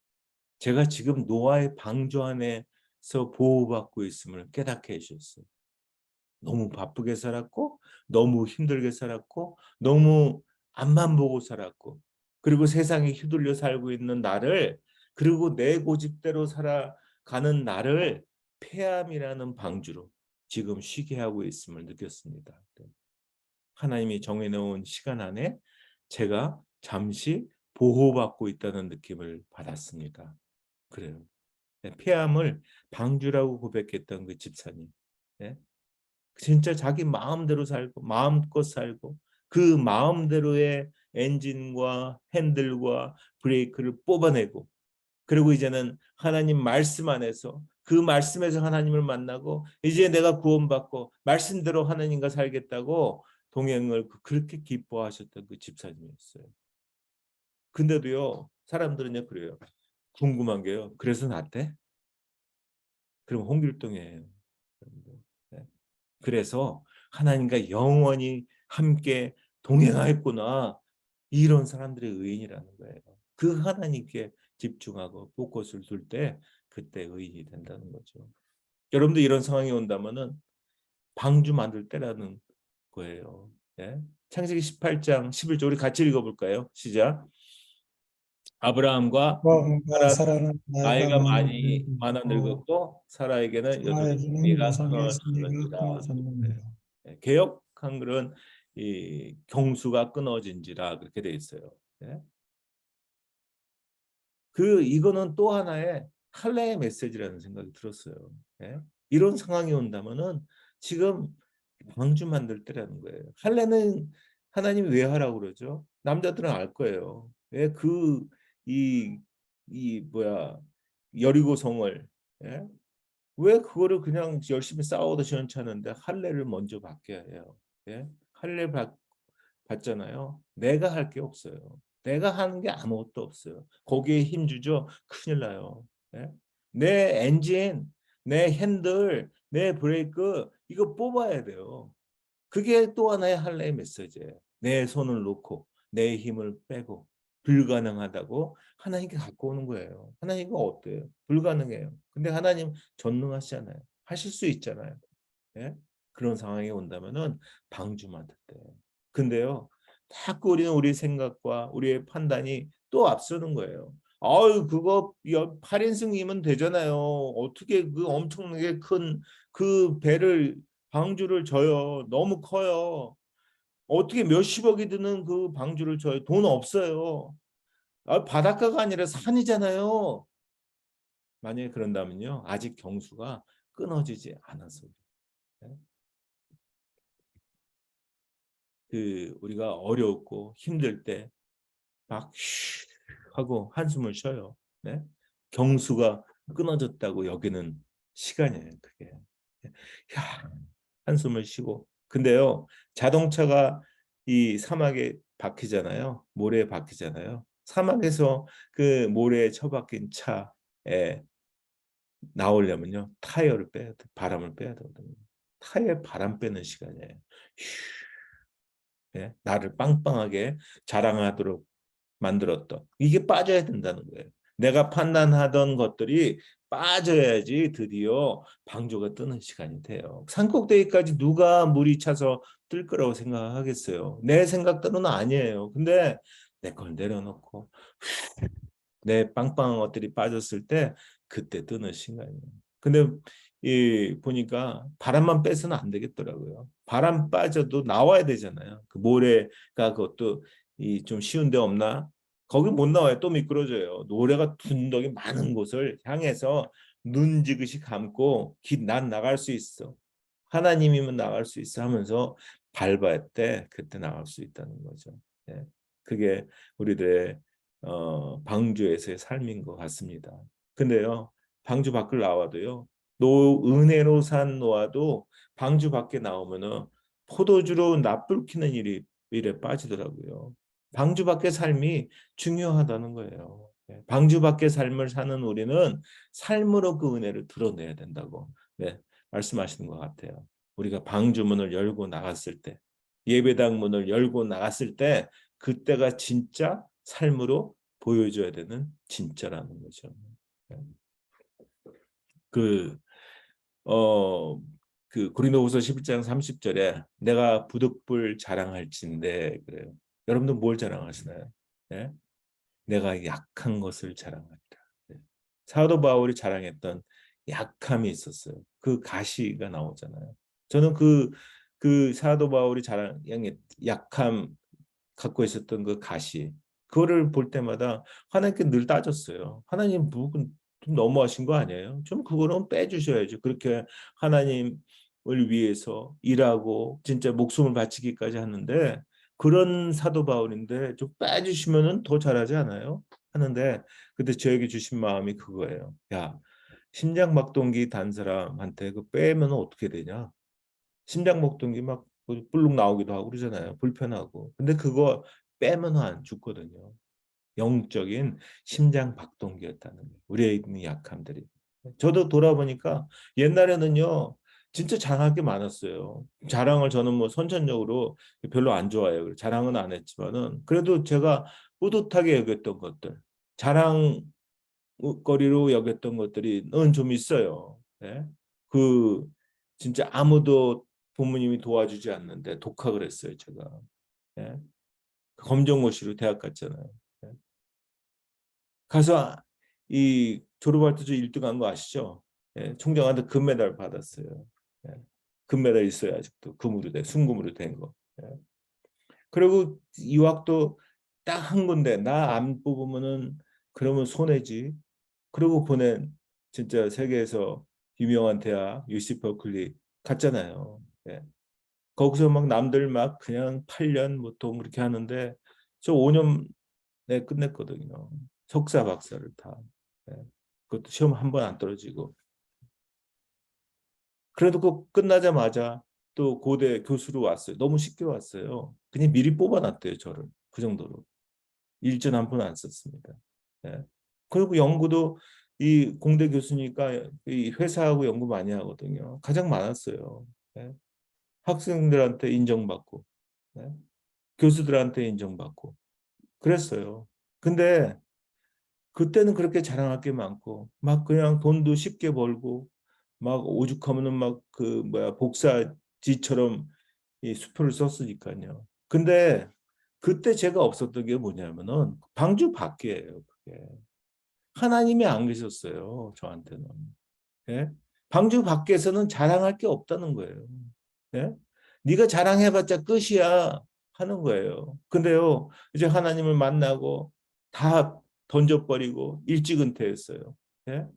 제가 지금 노아의 방주 안에서 보호받고 있음을 깨닫게 해주셨어요. 너무 바쁘게 살았고 너무 힘들게 살았고 너무 앞만 보고 살았고 그리고 세상에 휘둘려 살고 있는 나를 그리고 내 고집대로 살아가는 나를 폐암이라는 방주로 지금 쉬게 하고 있음을 느꼈습니다. 하나님이 정해놓은 시간 안에 제가 잠시 보호받고 있다는 느낌을 받았습니다. 그래요. 폐암을 방주라고 고백했던 그 집사님. 네? 진짜 자기 마음대로 살고 마음껏 살고 그 마음대로의 엔진과 핸들과 브레이크를 뽑아내고 그리고 이제는 하나님 말씀 안에서 그 말씀에서 하나님을 만나고 이제 내가 구원받고 말씀대로 하나님과 살겠다고 동행을 그렇게 기뻐하셨던 그 집사님이었어요. 근데도요 사람들은요 그래요. 궁금한 게요. 그래서 낫대? 그럼 홍길동이에요. 네. 그래서 하나님과 영원히 함께 동행하였구나. 이런 사람들의 의인이라는 거예요. 그 하나님께 집중하고 포커스를 둘 때 그때 의인이 된다는 거죠. 여러분도 이런 상황이 온다면은 방주 만들 때라는 거예요. 예? 창세기 18장 11절 우리 같이 읽어볼까요? 시작. 아브라함과 아브라함과 사라 사라는 나이가 나이가 많이 많아 늙었고 늙었고 사라에게는 여종의 사라에게는 생리가 여성의 생리가 끊어졌는지라. 끊어졌느니라. 개역 한글은 이 경수가 끊어진지라 그렇게 돼 있어요. 예? 이거는 또 하나의 할례의 메시지라는 생각이 들었어요. 예? 이런 상황이 온다면은 지금 방주 만들 때라는 거예요. 할례는 하나님이 왜 하라고 그러죠? 남자들은 알 거예요. 왜 이 뭐야 여리고 성을, 예? 왜 그거를 그냥 열심히 싸워도 시원찮은데 할례를 먼저 받게 해요. 예? 할례 받잖아요. 내가 할 게 없어요. 내가 하는 게 아무것도 없어요. 거기에 힘 주죠. 큰일 나요. 예? 내 엔진, 내 핸들, 내 브레이크 이거 뽑아야 돼요. 그게 또 하나의 할례의 메시지예요. 내 손을 놓고 내 힘을 빼고 불가능하다고 하나님께 갖고 오는 거예요. 하나님은 어때요? 불가능해요. 근데 하나님 전능하시잖아요. 하실 수 있잖아요. 예? 그런 상황이 온다면은 방주 맡을 때. 근데요, 자꾸 우리 생각과 우리의 판단이 또 앞서는 거예요. 아유, 그거 8인승이면 되잖아요. 어떻게 그 엄청나게 큰 그 배를 방주를 져요. 너무 커요. 어떻게 몇십억이 드는 그 방주를 져요. 돈 없어요. 아, 바닷가가 아니라 산이잖아요. 만약에 그런다면요, 아직 경수가 끊어지지 않아서. 우리가 어렵고 힘들 때 막 하고 한숨을 쉬어요. 네? 경수가 끊어졌다고 여기는 시간이에요. 그게. 야, 한숨을 쉬고. 근데요, 자동차가 이 사막에 박히잖아요. 모래에 박히잖아요. 사막에서 그 모래에 처박힌 차에 나오려면요, 타이어를 빼야 돼. 바람을 빼야 되거든요. 타이어에 바람 빼는 시간이에요. 예? 나를 빵빵하게 자랑하도록 만들었던 이게 빠져야 된다는 거예요. 내가 판단하던 것들이 빠져야지 드디어 방주가 뜨는 시간이 돼요. 산꼭대기까지 누가 물이 차서 뜰 거라고 생각하겠어요. 내 생각대로는 아니에요. 근데 내 걸 내려놓고 내 빵빵한 것들이 빠졌을 때 그때 뜨는 시간이에요. 근데 보니까 바람만 빼서는 안 되겠더라고요. 바람 빠져도 나와야 되잖아요. 그 모래가 그것도 좀 쉬운 데 없나? 거기 못 나와요. 또 미끄러져요. 노래가 둔덕이 많은 곳을 향해서 눈 지그시 감고 난 나갈 수 있어. 하나님이면 나갈 수 있어 하면서 밟아야 때 그때 나갈 수 있다는 거죠. 네. 그게 우리들의 방주에서의 삶인 것 같습니다. 근데요, 방주 밖을 나와도요, 은혜로 산 노아도 방주 밖에 나오면은 포도주로 납불 키는 일에 빠지더라고요. 방주 밖의 삶이 중요하다는 거예요. 네, 방주 밖의 삶을 사는 우리는 삶으로 그 은혜를 드러내야 된다고, 네, 말씀하시는 것 같아요. 우리가 방주 문을 열고 나갔을 때, 예배당 문을 열고 나갔을 때, 그때가 진짜 삶으로 보여줘야 되는 진짜라는 거죠. 네. 그 어, 고린도후서 11장 30절에 내가 부득불 자랑할진대 그래요. 여러분들 뭘 자랑하시나요? 네? 내가 약한 것을 자랑하리라. 네. 사도 바울이 자랑했던 약함이 있었어요. 그 가시가 나오잖아요. 저는 그 사도 바울이 자랑한 약함 갖고 있었던 그 가시 그거를 볼 때마다 하나님께 늘 따졌어요. 하나님 좀 너무하신 거 아니에요? 좀 그거는 빼주셔야죠. 그렇게 하나님을 위해서 일하고 진짜 목숨을 바치기까지 하는데 그런 사도 바울인데 좀 빼주시면은 더 잘하지 않아요? 하는데 그때 저에게 주신 마음이 그거예요. 야, 심장박동기 단 사람한테 그 빼면 어떻게 되냐? 심장박동기 막 불룩 나오기도 하고 그러잖아요. 불편하고. 근데 그거 빼면 안 죽거든요. 영적인 심장 박동기였다는 거예요. 우리의 있는 약함들이. 저도 돌아보니까 옛날에는요. 진짜 자랑할 게 많았어요. 자랑을 저는 뭐 선천적으로 별로 안 좋아해요. 자랑은 안 했지만은 그래도 제가 뿌듯하게 여겼던 것들, 자랑거리로 여겼던 것들이 좀 있어요. 네? 그 진짜 아무도 부모님이 도와주지 않는데 독학을 했어요, 제가. 예. 검정고시로 대학 갔잖아요. 예. 가서 이 졸업할 때 저 1등한 거 아시죠? 예. 총장한테 금메달 받았어요. 예. 금메달 있어요, 아직도. 금으로 된, 순금으로 된 거. 예. 그리고 유학도 딱 한 군데 나 안 뽑으면은 그러면 손해지. 그리고 보낸 진짜 세계에서 유명한 대학 UC 버클리 갔잖아요. 예. 거기서 막 남들 막 그냥 8년 보통 그렇게 하는데 저 5년에 끝냈거든요. 석사 박사를 다. 예. 그것도 시험 한 번 안 떨어지고. 그래도 그 끝나자마자 또 고대 교수로 왔어요. 너무 쉽게 왔어요. 그냥 미리 뽑아놨대요, 저를. 그 정도로. 일전 한 번 안 썼습니다. 예. 그리고 연구도 이 공대 교수니까 이 회사하고 연구 많이 하거든요. 가장 많았어요. 예. 학생들한테 인정받고, 예. 교수들한테 인정받고 그랬어요. 근데 그때는 그렇게 자랑할 게 많고 막 그냥 돈도 쉽게 벌고 막 오죽하면은 막 그 뭐야 복사지처럼 이 수표를 썼으니까요. 근데 그때 제가 없었던 게 뭐냐면은 방주 밖이에요. 그게 하나님이 안 계셨어요. 저한테는. 예? 방주 밖에서는 자랑할 게 없다는 거예요. 예? 네가 자랑해봤자 끝이야 하는 거예요. 근데요, 이제 하나님을 만나고 다 던져버리고 일찍 은퇴했어요. 예?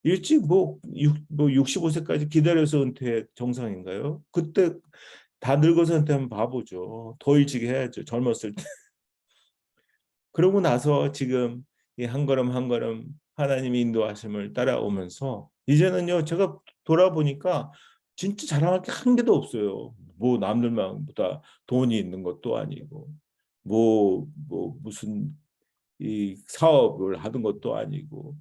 일찍 뭐 65세까지 기다려서 은퇴 정상인가요? 그때 다 늙어서 은퇴하면 바보죠. 더 일찍 해야죠. 젊었을 때. 그러고 나서 지금 이 한 걸음 한 걸음 하나님의 인도하심을 따라오면서 이제는요 제가 돌아보니까 진짜 자랑할 게 한 개도 없어요. 뭐 남들만보다 돈이 있는 것도 아니고 뭐 무슨 이 사업을 하던 것도 아니고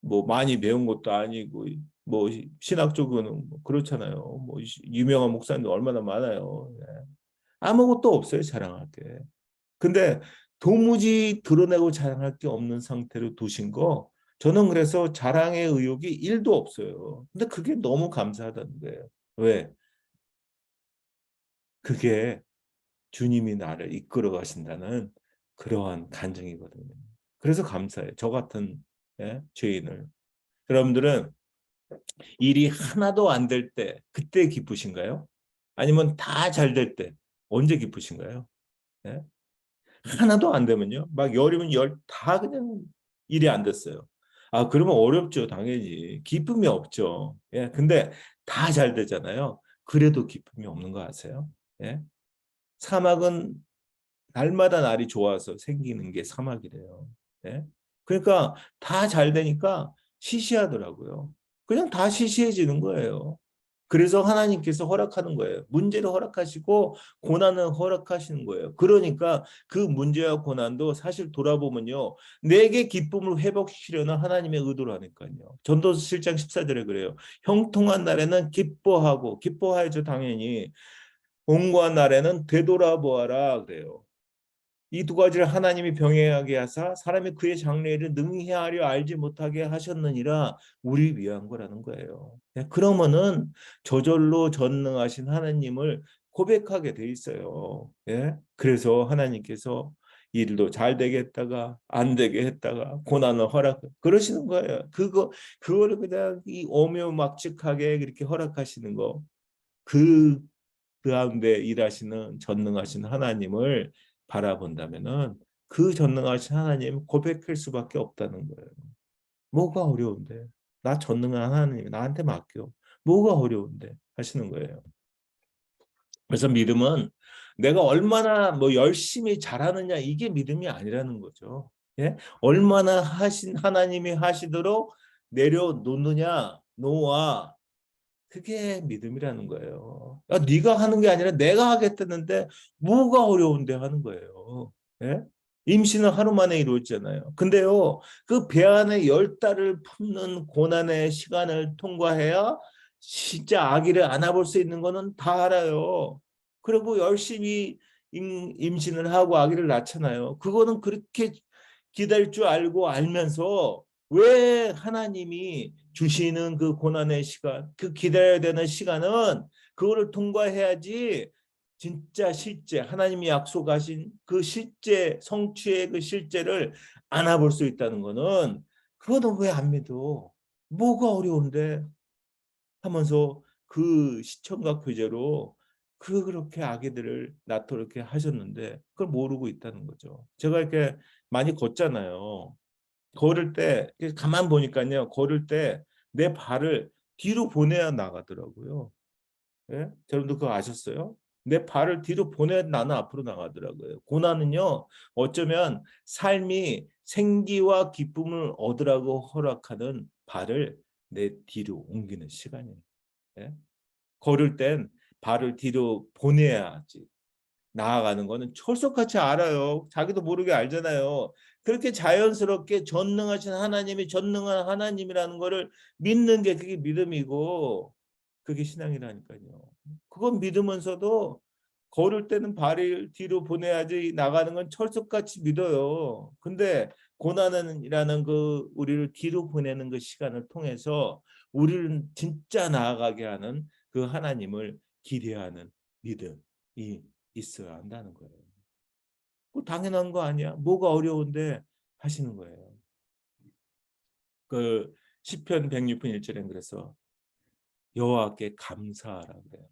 뭐 많이 배운 것도 아니고 뭐 신학적으로는 뭐 그렇잖아요. 뭐 유명한 목사님도 얼마나 많아요. 예. 아무것도 없어요 자랑할 게. 근데 도무지 드러내고 자랑할 게 없는 상태로 두신 거 저는 그래서 자랑의 의욕이 1도 없어요. 근데 그게 너무 감사하다는 거예요. 왜? 그게 주님이 나를 이끌어 가신다는 그러한 간증이거든요. 그래서 감사해요. 저 같은 죄인을. 여러분들은 일이 하나도 안 될 때 그때 기쁘신가요? 아니면 다 잘 될 때 언제 기쁘신가요? 예? 하나도 안 되면요. 막 열이면 열 다 그냥 일이 안 됐어요. 아, 그러면 어렵죠. 당연히. 기쁨이 없죠. 예. 근데 다 잘 되잖아요. 그래도 기쁨이 없는 거 아세요? 예. 사막은 날마다 날이 좋아서 생기는 게 사막이래요. 예. 그러니까 다 잘 되니까 시시하더라고요. 그냥 다 시시해지는 거예요. 그래서 하나님께서 허락하는 거예요. 문제를 허락하시고 고난을 허락하시는 거예요. 그러니까 그 문제와 고난도 사실 돌아보면요. 내게 기쁨을 회복시키려는 하나님의 의도라니까요. 전도서 7장 14절에 그래요. 형통한 날에는 기뻐하고 기뻐하죠 당연히. 온고한 날에는 되돌아보아라 그래요. 이 두 가지를 하나님이 병행하게 하사 사람이 그의 장래일을 능히 하려 알지 못하게 하셨느니라 우리 위한 거라는 거예요. 그러면은 저절로 전능하신 하나님을 고백하게 돼 있어요. 예? 그래서 하나님께서 일도 잘 되게 했다가 안 되게 했다가 고난을 허락 그러시는 거예요. 그거를 그냥 이 오묘막측하게 그렇게 허락하시는 거. 그 가운데 일하시는 전능하신 하나님을 바라본다면은 그 전능하신 하나님 고백할 수밖에 없다는 거예요. 뭐가 어려운데? 나 전능한 하나님 나한테 맡겨. 뭐가 어려운데? 하시는 거예요. 그래서 믿음은 내가 얼마나 뭐 열심히 잘하느냐 이게 믿음이 아니라는 거죠. 예? 얼마나 하나님이 하시도록 내려놓느냐 놓아 그게 믿음이라는 거예요. 야, 네가 하는 게 아니라 내가 하겠다는데 뭐가 어려운데 하는 거예요. 예? 임신은 하루 만에 이루어지잖아요. 근데요, 그 배 안에 10달을 품는 고난의 시간을 통과해야 진짜 아기를 안아볼 수 있는 거는 다 알아요. 그리고 열심히 임신을 하고 아기를 낳잖아요. 그거는 그렇게 기다릴 줄 알고 알면서 왜 하나님이 주시는 그 고난의 시간, 그 기다려야 되는 시간은 그거를 통과해야지 진짜 실제 하나님이 약속하신 그 실제 성취의 그 실제를 안아볼 수 있다는 거는 그거는 왜 안 믿어? 뭐가 어려운데? 하면서 그 시청각 교제로 그렇게 아기들을 낳도록 하셨는데 그걸 모르고 있다는 거죠. 제가 이렇게 많이 걷잖아요. 걸을 때 가만 보니까요. 걸을 때 내 발을 뒤로 보내야 나가더라고요. 예? 여러분도 그거 아셨어요? 내 발을 뒤로 보내야 나는 앞으로 나가더라고요. 고난은요. 어쩌면 삶이 생기와 기쁨을 얻으라고 허락하는 발을 내 뒤로 옮기는 시간이에요. 예? 걸을 땐 발을 뒤로 보내야지. 나아가는 거는 철석같이 알아요. 자기도 모르게 알잖아요. 그렇게 자연스럽게 전능하신 하나님이 전능한 하나님이라는 거를 믿는 게 그게 믿음이고 그게 신앙이라니까요. 그건 믿으면서도 걸을 때는 발을 뒤로 보내야지 나가는 건 철석같이 믿어요. 근데 고난이라는 그 우리를 뒤로 보내는 그 시간을 통해서 우리를 진짜 나아가게 하는 그 하나님을 기대하는 믿음이 있어야 한다는 거예요. 그 당연한 거 아니야? 뭐가 어려운데 하시는 거예요. 그 시편 106편 1절엔 그래서 여호와께 감사하라 그래요.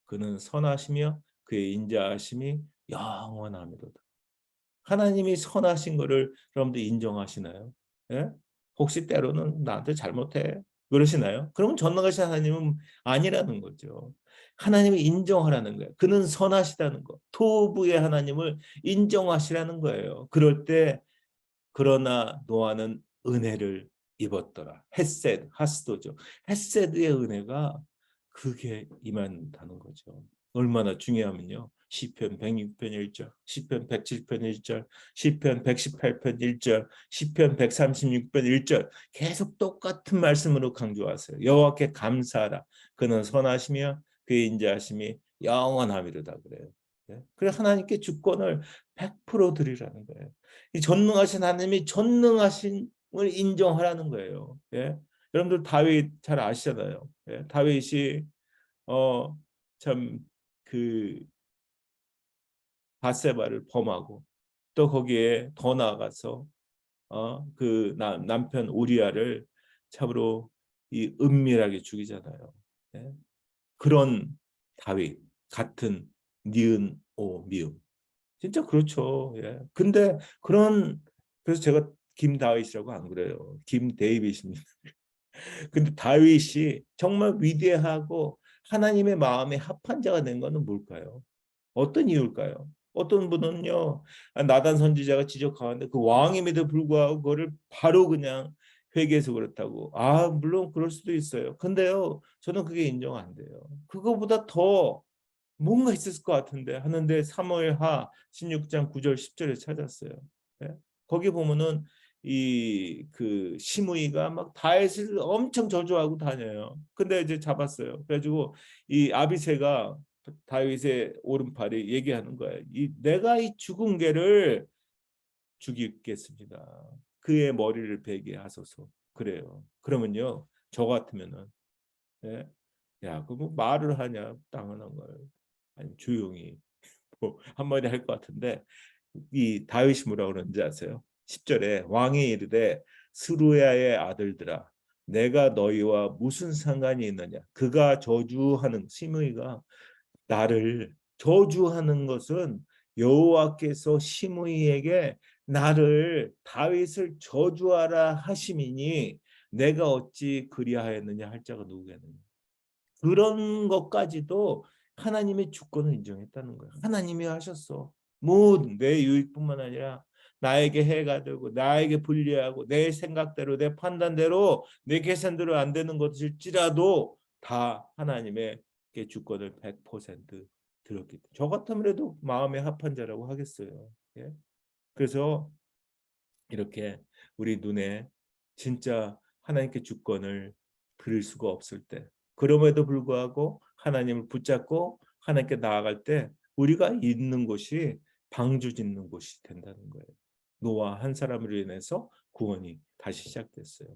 그는 선하시며 그의 인자하심이 영원하미로다. 하나님이 선하신 거를 여러분들 인정하시나요? 예? 혹시 때로는 나한테 잘못해? 그러시나요? 그러면 전능하신 하나님은 아니라는 거죠. 하나님을 인정하라는 거예요. 그는 선하시다는 거. 토부의 하나님을 인정하시라는 거예요. 그럴 때 그러나 노아는 은혜를 입었더라. 헷셋, 하스도죠. 헷셋의 은혜가 그게 임한다는 거죠. 얼마나 중요하면요. 시편 106편 1절, 시편 107편 1절, 시편 118편 1절, 시편 136편 1절 계속 똑같은 말씀으로 강조하세요. 여호와께 감사하라. 그는 선하시며 그의 인자하심이 영원하미로다 그래요. 그래서 하나님께 주권을 100% 드리라는 거예요. 이 전능하신 하나님이 전능하심을 인정하라는 거예요. 예? 여러분들 다윗 잘 아시잖아요. 예? 다윗이 참 바세바를 범하고 또 거기에 더 나아가서 그 남편 우리아를 참으로 이 은밀하게 죽이잖아요. 예? 그런 다윗 같은 니은 오 미음 진짜 그렇죠. 예. 근데 그래서 제가 김다윗이라고 안 그래요. 김데이빗입니다. 근데 다윗이 정말 위대하고 하나님의 마음에 합한 자가 된 거는 뭘까요? 어떤 이유일까요? 어떤 분은요, 나단 선지자가 지적하는데 그 왕임에도 불구하고 그거를 바로 그냥 회개해서 그렇다고. 물론 그럴 수도 있어요. 근데요, 저는 그게 인정 안 돼요. 그거보다 더 뭔가 있었을 것 같은데 하는데 사무엘하 16장 9절 10절에 찾았어요. 예? 거기 보면은 이 그 시므이가 막 다윗을 엄청 저주하고 다녀요. 근데 이제 잡았어요. 그래가지고 이 아비새가 다윗의 오른팔이 얘기하는 거예요. 내가 이 죽은 개를 죽이겠습니다. 그의 머리를 베게 하소서. 그래요. 그러면요, 저 같으면은 예? 야, 그뭐 말을 하냐 당연한 거예요. 아니 조용히 뭐 한마디 할 것 같은데 이 다윗이 뭐라고 그러는지 아세요? 10절에 왕이 이르되 스루야의 아들들아 내가 너희와 무슨 상관이 있느냐 그가 저주하는 시므이가 나를 저주하는 것은 여호와께서 시므이에게 나를 다윗을 저주하라 하심이니 내가 어찌 그리하였느냐 할 자가 누구겠느냐 그런 것까지도 하나님의 주권을 인정했다는 거예요. 하나님이 하셨어. 뭐 내 유익뿐만 아니라 나에게 해가 되고 나에게 불리하고 내 생각대로 내 판단대로 내 계산대로 안 되는 것일지라도 다 하나님의 주권을 100% 들었기 때문에 저 같으면도 마음에 합한 자라고 하겠어요. 예? 그래서 이렇게 우리 눈에 진짜 하나님께 주권을 드릴 수가 없을 때 그럼에도 불구하고 하나님을 붙잡고 하나님께 나아갈 때 우리가 있는 곳이 방주 짓는 곳이 된다는 거예요. 노아 한 사람으로 인해서 구원이 다시 시작됐어요.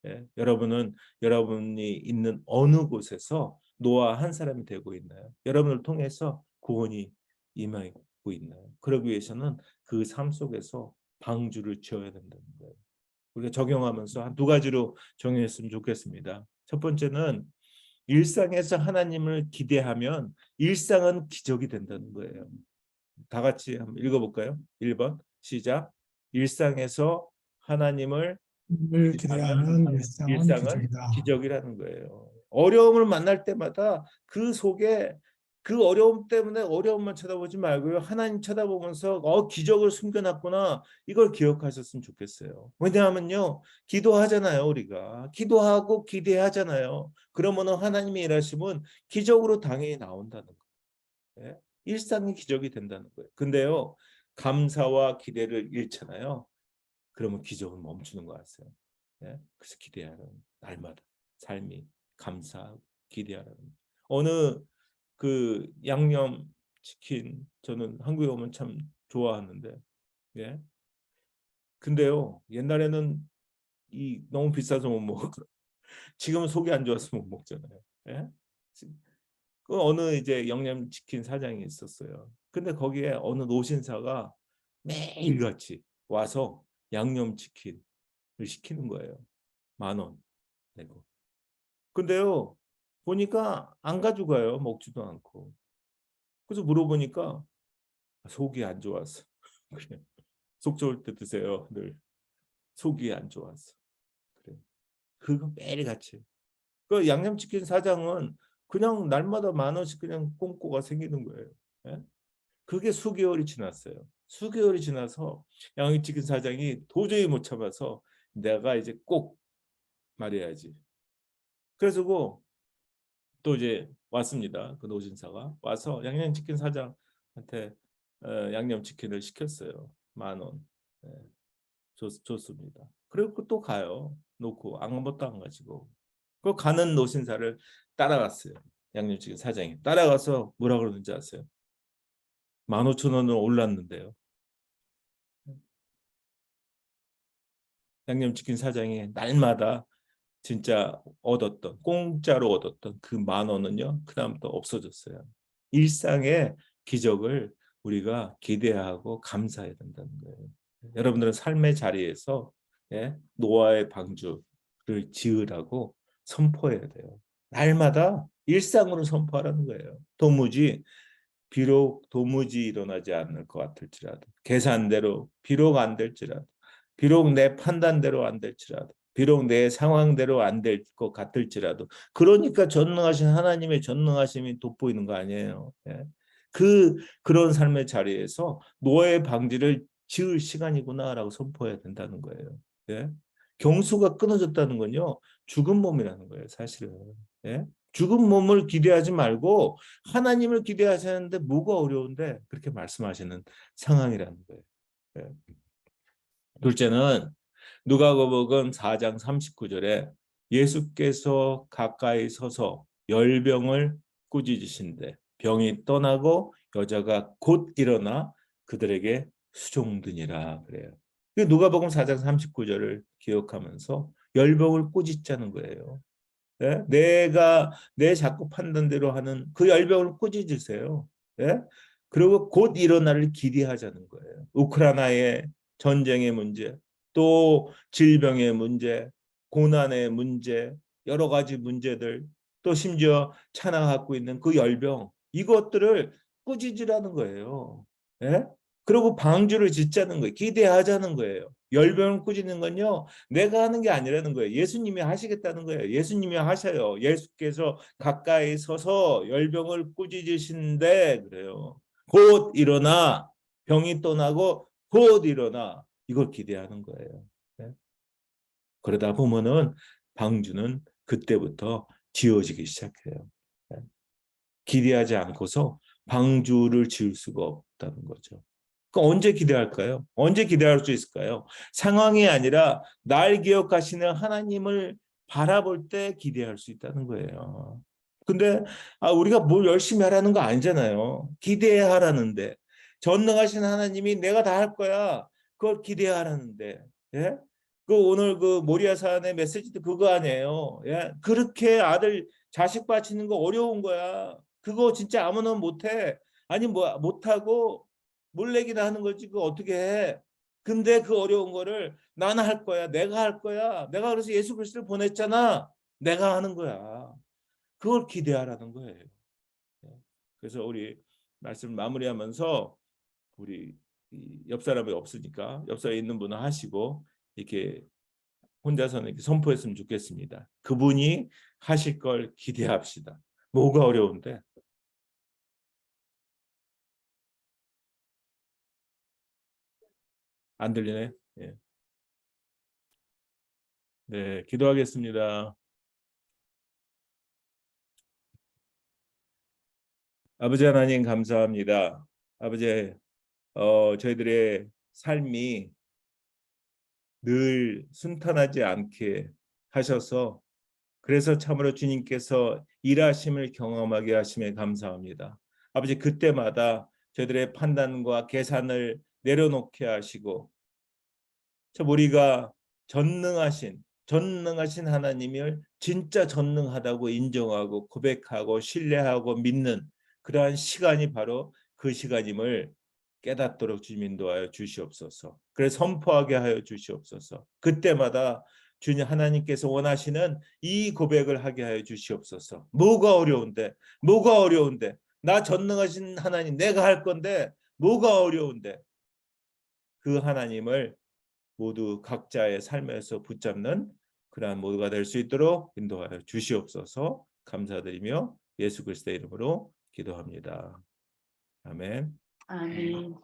예? 여러분은 여러분이 있는 어느 곳에서 노아 한 사람이 되고 있나요? 여러분을 통해서 구원이 임하고 있나요? 그러기 위해서는 그 삶 속에서 방주를 지어야 된다는 거예요. 우리가 적용하면서 한 두 가지로 정리했으면 좋겠습니다. 첫 번째는 일상에서 하나님을 기대하면 일상은 기적이 된다는 거예요. 다 같이 한번 읽어볼까요? 1번 시작. 일상에서 하나님을 을 기대하면 기대하는 일상은 일상은 기적이다. 기적이라는 거예요. 어려움을 만날 때마다 그 속에 그 어려움 때문에 어려움만 쳐다보지 말고요. 하나님 쳐다보면서 기적을 숨겨놨구나. 이걸 기억하셨으면 좋겠어요. 왜냐하면요. 기도하잖아요. 우리가. 기도하고 기대하잖아요. 그러면 하나님의 일하심은 기적으로 당연히 나온다는 거예요. 예? 일상이 기적이 된다는 거예요. 근데요. 감사와 기대를 잃잖아요. 그러면 기적은 멈추는 거 아세요? 예? 그래서 기대하는 날마다 삶이 감사하고 기대하는 어느 그 양념 치킨 저는 한국에 오면 참 좋아하는데 예 근데요 옛날에는 이 너무 비싸서 못 먹고 지금은 속이 안 좋아서 못 먹잖아요. 예? 그 어느 이제 양념 치킨 사장이 있었어요. 근데 거기에 어느 노신사가 매일같이 와서 양념 치킨을 시키는 거예요. 10,000원 내고. 근데요 보니까 안 가져가요. 먹지도 않고. 그래서 물어보니까 속이 안 좋았어. 그래. 속 좋을 때 드세요. 늘 속이 안 좋았어. 그래. 그거 매일같이. 그 양념치킨 사장은 그냥 날마다 10,000원씩 그냥 꽁꼬가 생기는 거예요. 예? 그게 수개월이 지났어요. 수개월이 지나서 양념치킨 사장이 도저히 못 참아서 내가 이제 꼭 말해야지. 그래서 또 이제 왔습니다. 그 노신사가 와서 양념치킨 사장한테 양념치킨을 시켰어요. 10,000원 줬습니다. 그리고 또 가요. 놓고 아무것도 안 가지고. 그 가는 노신사를 따라갔어요. 양념치킨 사장이 따라가서 뭐라 그러는지 아세요? 15,000원을 올랐는데요. 양념치킨 사장이 날마다 진짜 얻었던 공짜로 얻었던 그 10,000원은요. 그다음부터 없어졌어요. 일상의 기적을 우리가 기대하고 감사해야 된다는 거예요. 여러분들은 삶의 자리에서 노아의 방주를 지으라고 선포해야 돼요. 날마다 일상으로 선포하라는 거예요. 비록 도무지 일어나지 않을 것 같을지라도 계산대로 비록 안 될지라도 비록 내 판단대로 안 될지라도 비록 내 상황대로 안 될 것 같을지라도 그러니까 전능하신 하나님의 전능하심이 돋보이는 거 아니에요. 예? 그런 삶의 자리에서 노아의 방지를 지을 시간이구나라고 선포해야 된다는 거예요. 예? 경수가 끊어졌다는 건요. 죽은 몸이라는 거예요. 사실은. 예? 죽은 몸을 기대하지 말고 하나님을 기대하시는데 뭐가 어려운데 그렇게 말씀하시는 상황이라는 거예요. 예. 둘째는 누가복음 4장 39절에 예수께서 가까이 서서 열병을 꾸짖으신데 병이 떠나고 여자가 곧 일어나 그들에게 수종드니라 그래요. 누가복음 4장 39절을 기억하면서 열병을 꾸짖자는 거예요. 예? 내가 내 자꾸 판단대로 하는 그 열병을 꾸짖으세요. 예? 그리고 곧 일어나를 기대하자는 거예요. 우크라이나의 전쟁의 문제, 또 질병의 문제, 고난의 문제, 여러 가지 문제들, 또 심지어 차나 갖고 있는 그 열병, 이것들을 꾸짖으라는 거예요. 예? 그리고 방주를 짓자는 거예요. 기대하자는 거예요. 열병을 꾸짖는 건요. 내가 하는 게 아니라는 거예요. 예수님이 하시겠다는 거예요. 예수님이 하셔요. 예수께서 가까이 서서 열병을 꾸짖으신데 그래요. 곧 일어나 병이 떠나고 곧 일어나 이걸 기대하는 거예요. 네? 그러다 보면은 방주는 그때부터 지어지기 시작해요. 네? 기대하지 않고서 방주를 지을 수가 없다는 거죠. 그러니까 언제 기대할까요? 언제 기대할 수 있을까요? 상황이 아니라 날 기억하시는 하나님을 바라볼 때 기대할 수 있다는 거예요. 근데 우리가 뭘 열심히 하라는 거 아니잖아요. 기대하라는데 전능하신 하나님이 내가 다 할 거야. 그걸 기대하라는데 예? 그 오늘 그 모리아 사안의 메시지도 그거 아니에요. 예? 그렇게 아들 자식 바치는 거 어려운 거야. 그거 진짜 아무나 못해. 아니 뭐 못하고 몰래기나 하는 거지. 그거 어떻게 해? 근데 그 어려운 거를 나는 할 거야. 내가 할 거야. 내가 그래서 예수 그리스도를 보냈잖아. 내가 하는 거야. 그걸 기대하라는 거예요. 그래서 우리 말씀 마무리하면서 우리 옆 사람이 없으니까 옆 사람에 있는 분은 하시고 이렇게 혼자서는 이렇게 선포했으면 좋겠습니다. 그분이 하실 걸 기대합시다. 뭐가 어려운데? 안 들리네. 예. 네, 기도하겠습니다. 아버지 하나님 감사합니다. 아버지, 저희들의 삶이 늘 순탄하지 않게 하셔서 그래서 참으로 주님께서 일하심을 경험하게 하심에 감사합니다. 아버지 그때마다 저희들의 판단과 계산을 내려놓게 하시고 참 우리가 전능하신 하나님을 진짜 전능하다고 인정하고 고백하고 신뢰하고 믿는 그러한 시간이 바로 그 시간임을 깨닫도록 주님 인도하여 주시옵소서. 그래서 선포하게 하여 주시옵소서. 그때마다 주님 하나님께서 원하시는 이 고백을 하게 하여 주시옵소서. 뭐가 어려운데? 뭐가 어려운데? 나 전능하신 하나님 내가 할 건데 뭐가 어려운데? 그 하나님을 모두 각자의 삶에서 붙잡는 그러한 모두가 될 수 있도록 인도하여 주시옵소서. 감사드리며 예수 그리스도의 이름으로 기도합니다. 아멘. 아멘.